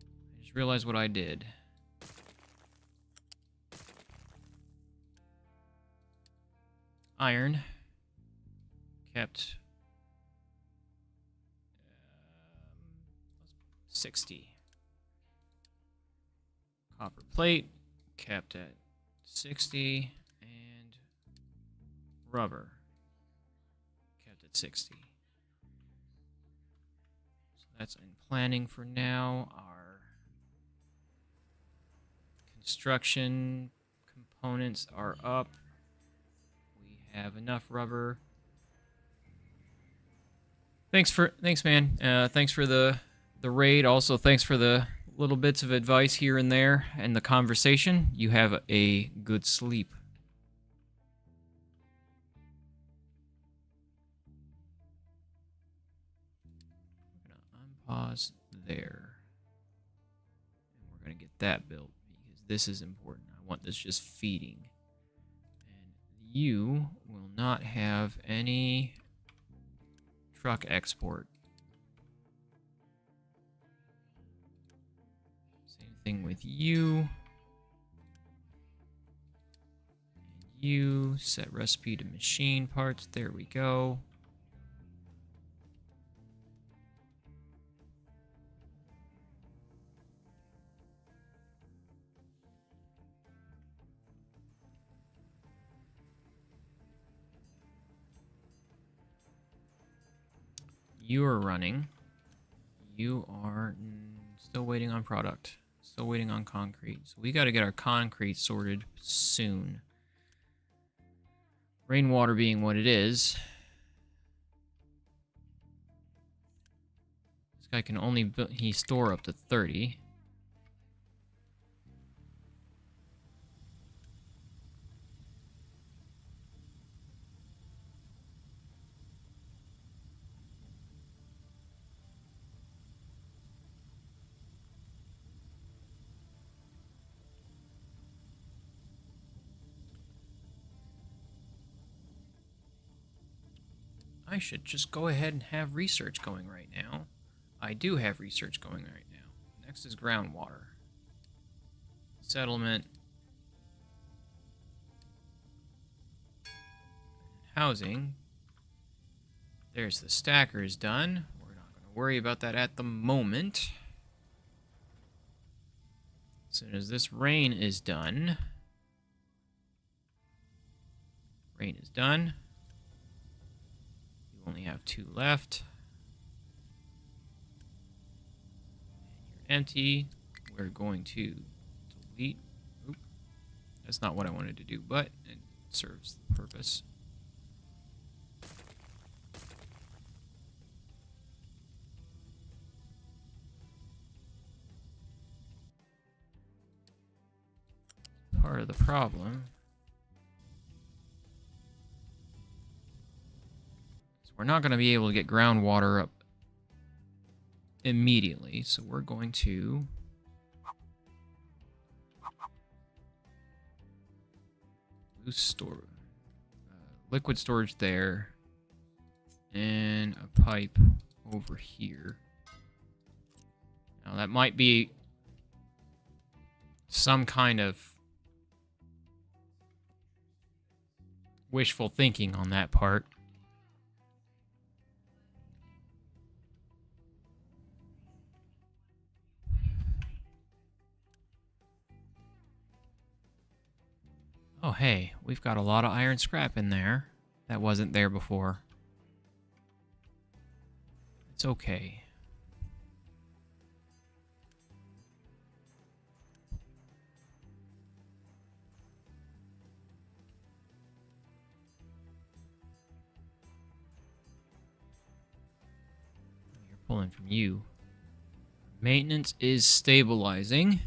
I just realized what I did. Iron. Kept... 60. Copper plate. Kept at 60. And Rubber. Kept at 60. So that's in planning for now. Our construction components are up. We have enough rubber. Thanks, man. Thanks for the raid. Also, thanks for the little bits of advice here and there and the conversation. You have a good sleep. Unpause there. And we're going to get that built because this is important. I want this just feeding. And you will not have any truck export. Same thing with you. And you set recipe to machine parts. There we go. You are running. You are still waiting on product. Still waiting on concrete. So we got to get our concrete sorted soon. Rainwater being what it is. This guy can only store up to 30. I should just go ahead and have research going right now. I do have research going right now. Next is groundwater. Settlement. Housing. There's the stackers done. We're not going to worry about that at the moment. As soon as this rain is done. Rain is done. You only have 2 left. And you're empty. We're going to delete. Oop. That's not what I wanted to do, but it serves the purpose. Part of the problem. So we're not going to be able to get groundwater up immediately, so we're going to liquid storage there, and a pipe over here. Now that might be some kind of wishful thinking on that part. Oh, hey, we've got a lot of iron scrap in there. That wasn't there before. It's okay. You're pulling from you. Maintenance is stabilizing.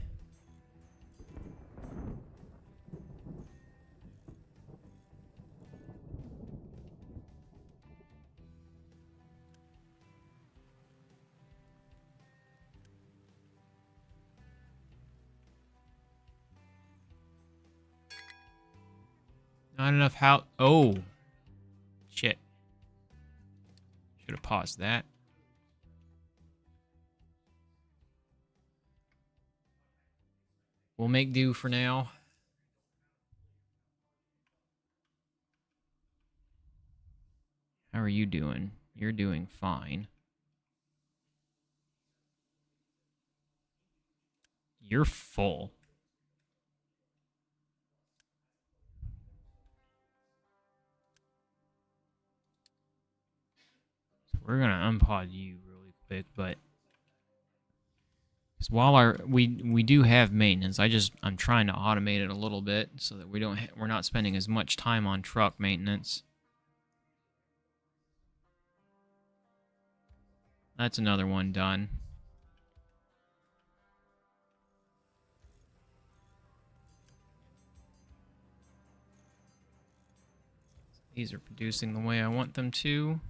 Not enough how. Oh. Shit. Should have paused that. We'll make do for now. How are you doing? You're doing fine. You're full. we're gonna unpause you really quick, but while we do have maintenance, I'm trying to automate it a little bit so that we're not spending as much time on truck maintenance. That's another one done. These are producing the way I want them to.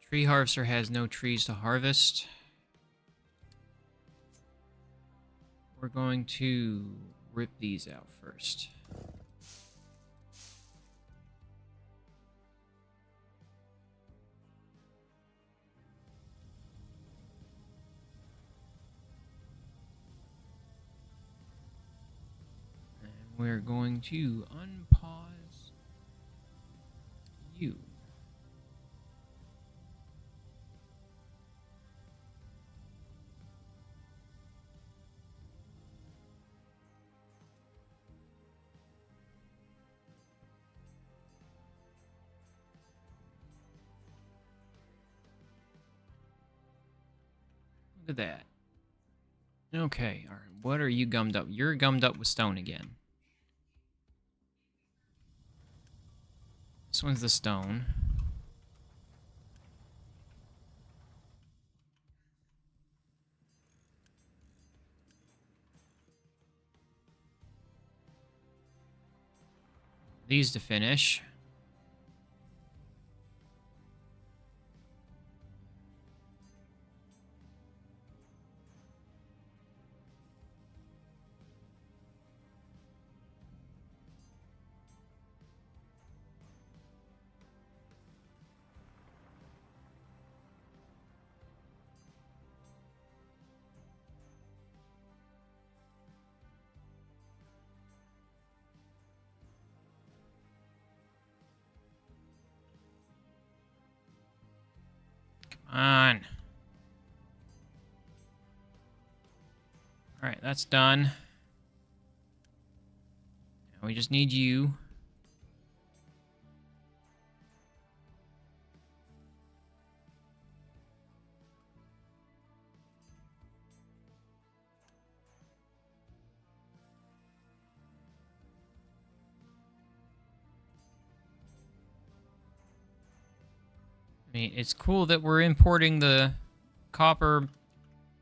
Tree harvester has no trees to harvest. We're going to rip these out first. And we're going to unpause you. Look at that. Okay, alright. What are you gummed up? You're gummed up with stone again. This one's the stone. These to finish. On. Alright, that's done. Now we just need you. I mean, it's cool that we're importing the copper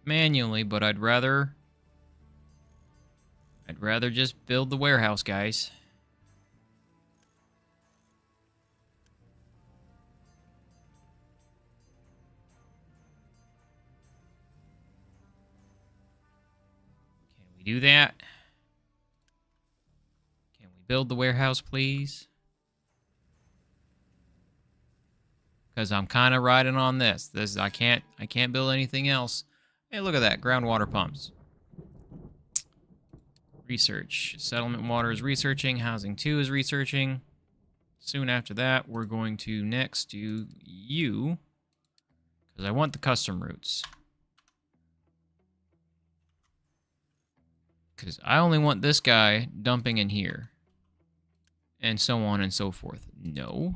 manually, but I'd rather just build the warehouse, guys. Can we do that? Can we build the warehouse, please? Because I'm kind of riding on this. I can't build anything else. Hey, look at that. Groundwater pumps. Research. Settlement water is researching. Housing 2 is researching. Soon after that, we're going to next do you. Because I want the custom routes. Because I only want this guy dumping in here. And so on and so forth. No.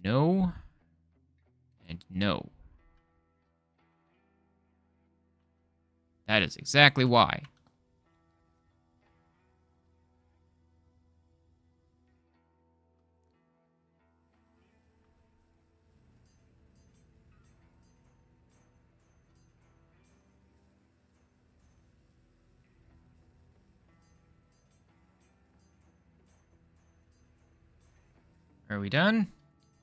No. And no. That is exactly why. Are we done?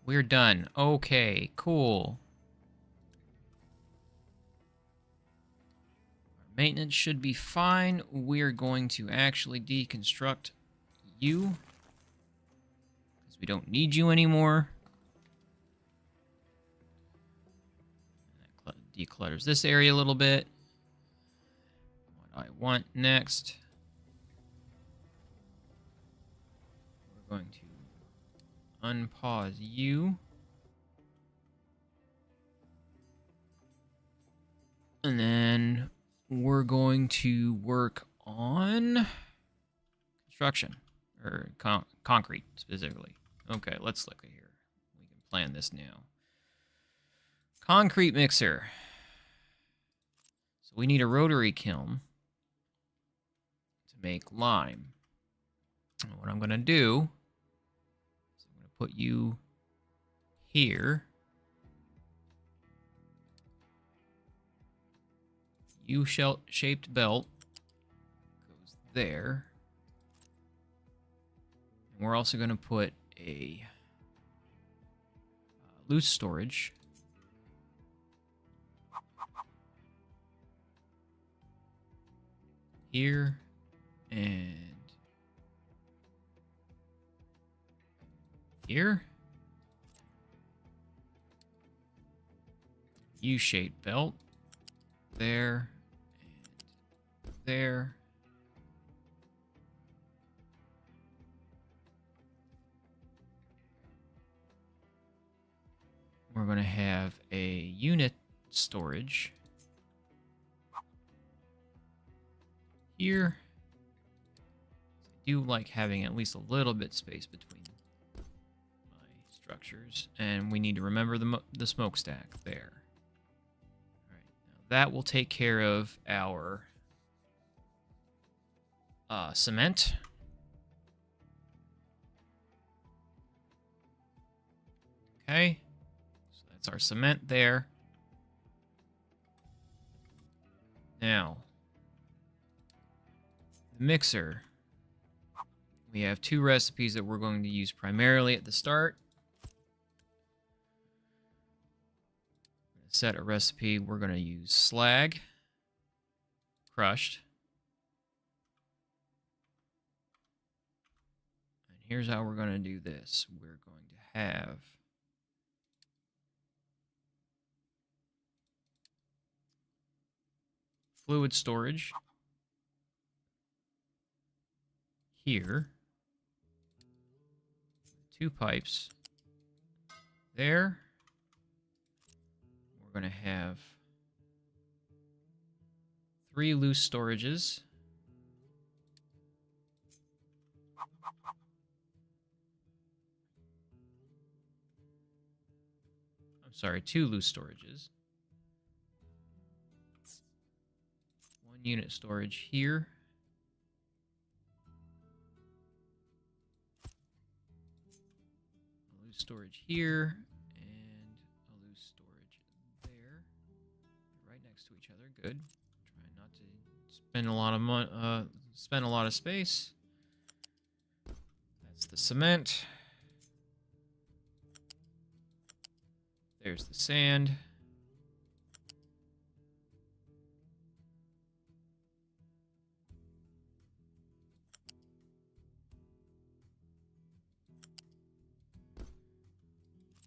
We're done. Okay, cool. Maintenance should be fine. We're going to actually deconstruct you. Because we don't need you anymore. That declutters this area a little bit. What I want next. We're going to unpause you. And then we're going to work on construction. or concrete specifically. Okay, let's look at here. We can plan this now. Concrete mixer. So we need a rotary kiln to make lime. And what I'm going to do is I'm going to put you here. U-shaped belt goes there. And we're also going to put a loose storage here and here. U-shaped belt there and there. We're going to have a unit storage here. I do like having at least a little bit space between my structures, and we need to remember the smokestack there. All right, now that will take care of our cement. Okay. That's our cement there. Now, the mixer. We have 2 recipes that we're going to use primarily at the start. Set a recipe. We're going to use slag, crushed. And here's how we're going to do this. We're going to have fluid storage here. 2 pipes there. We're going to have 3 loose storages. I'm sorry, 2 loose storages. 1 unit storage here. A loose storage here. And a loose storage there. Right next to each other. Good. Try not to spend a lot of spend a lot of space. That's the cement. There's the sand.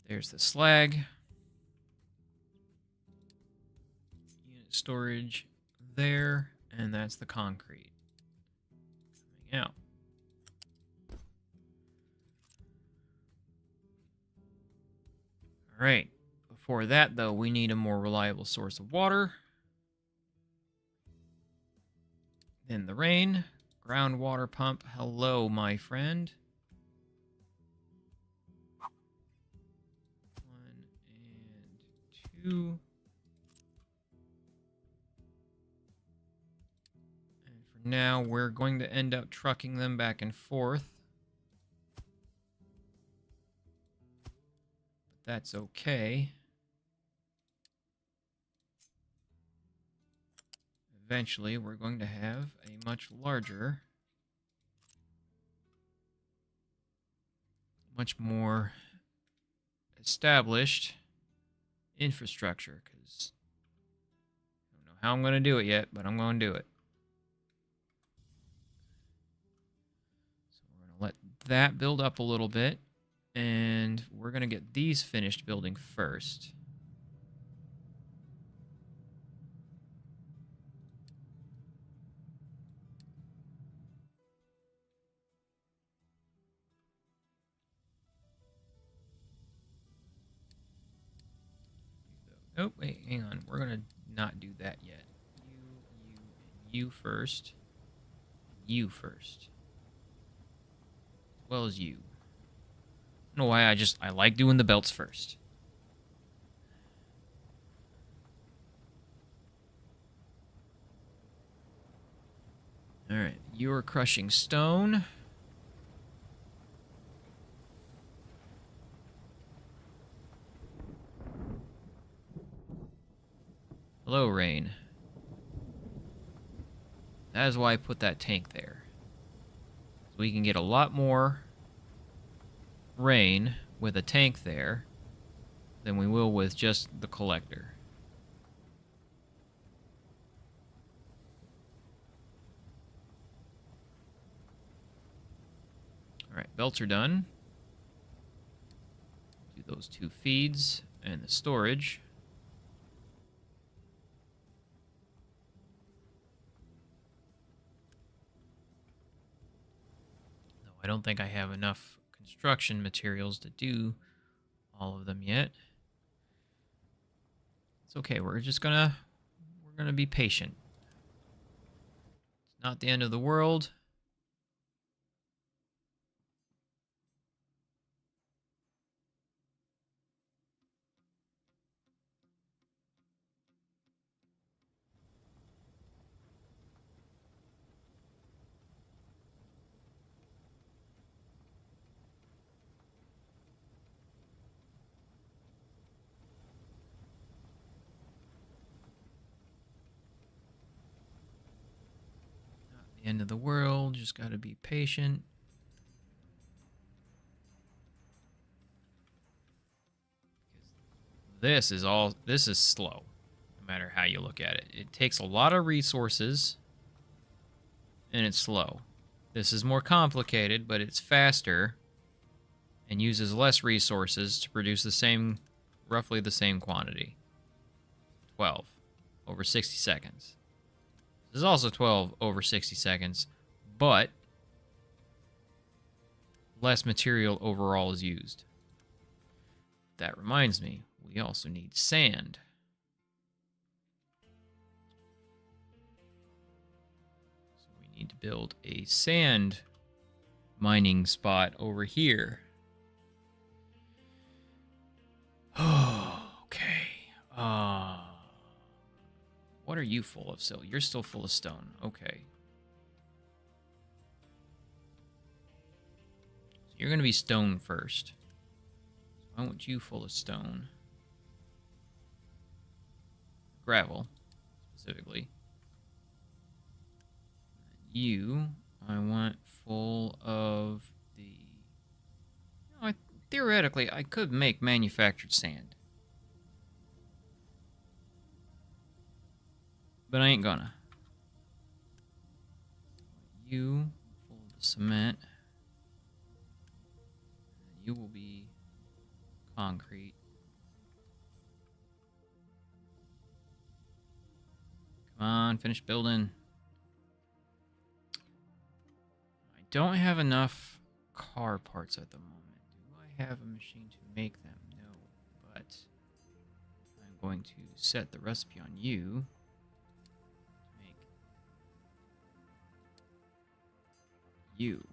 There's the slag. Unit storage there, and that's the concrete coming out. All right. Before that, though, we need a more reliable source of water. Then the rain. Groundwater pump. Hello, my friend. 1 and 2. And for now, we're going to end up trucking them back and forth. But that's okay. Eventually, we're going to have a much larger, much more established infrastructure, because I don't know how I'm going to do it yet, but I'm going to do it. So we're going to let that build up a little bit, and we're going to get these finished building first. Oh, wait, hang on. We're going to not do that yet. You first. You first. well as you. I don't know why I like doing the belts first. Alright, you're crushing stone. Hello, Rain. That is why I put that tank there. So we can get a lot more rain with a tank there than we will with just the collector. Alright, belts are done. Do those 2 feeds and the storage. No, I don't think I have enough construction materials to do all of them yet. It's okay, we're gonna be patient. It's not the end of the world. Not the end of the world, just gotta be patient. This is slow, no matter how you look at it. It takes a lot of resources, and it's slow. This is more complicated, but it's faster, and uses less resources to produce roughly the same quantity. 12 over 60 seconds. This is also 12 over 60 seconds, but less material overall is used. That reminds me, we also need sand. So we need to build a sand mining spot over here. Okay. What are you full of still? You're still full of stone. Okay. So you're going to be stone first. So I want you full of stone. Gravel, specifically. You, I want full of the... theoretically, I could make manufactured sand. But I ain't gonna. You full of the cement. You will be concrete. Come on, finish building. I don't have enough car parts at the moment. Do I have a machine to make them? No, but I'm going to set the recipe on you. You.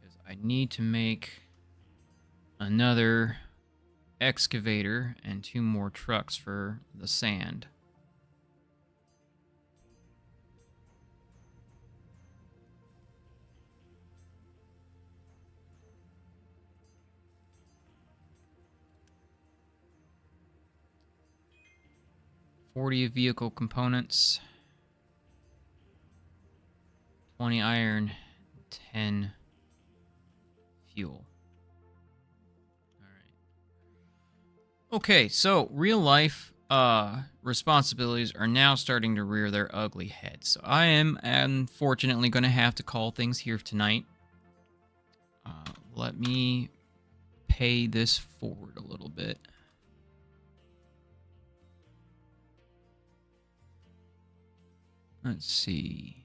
Because I need to make another excavator and 2 more trucks for the sand. $40 vehicle components, 20 iron, 10 fuel. Alright. Okay, so real life responsibilities are now starting to rear their ugly head. So I am unfortunately going to have to call things here tonight. Let me pay this forward a little bit. Let's see.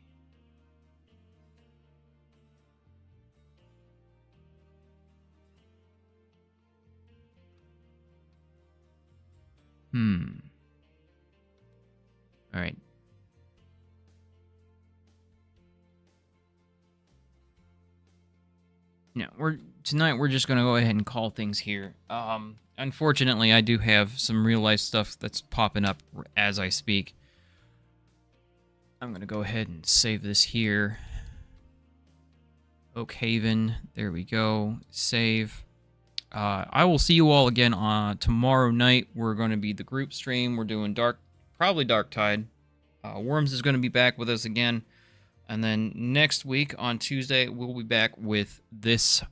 All right. Yeah, tonight we're just gonna go ahead and call things here. Unfortunately, I do have some real life stuff that's popping up as I speak. I'm gonna go ahead and save this here. Oak Haven, there we go. Save. I will see you all again on tomorrow night. We're going to be the group stream. We're doing probably Darktide. Worms is going to be back with us again. And then next week on Tuesday, we'll be back with this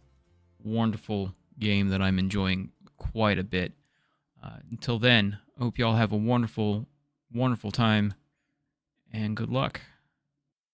wonderful game that I'm enjoying quite a bit. Until then, I hope you all have a wonderful, wonderful time, and good luck.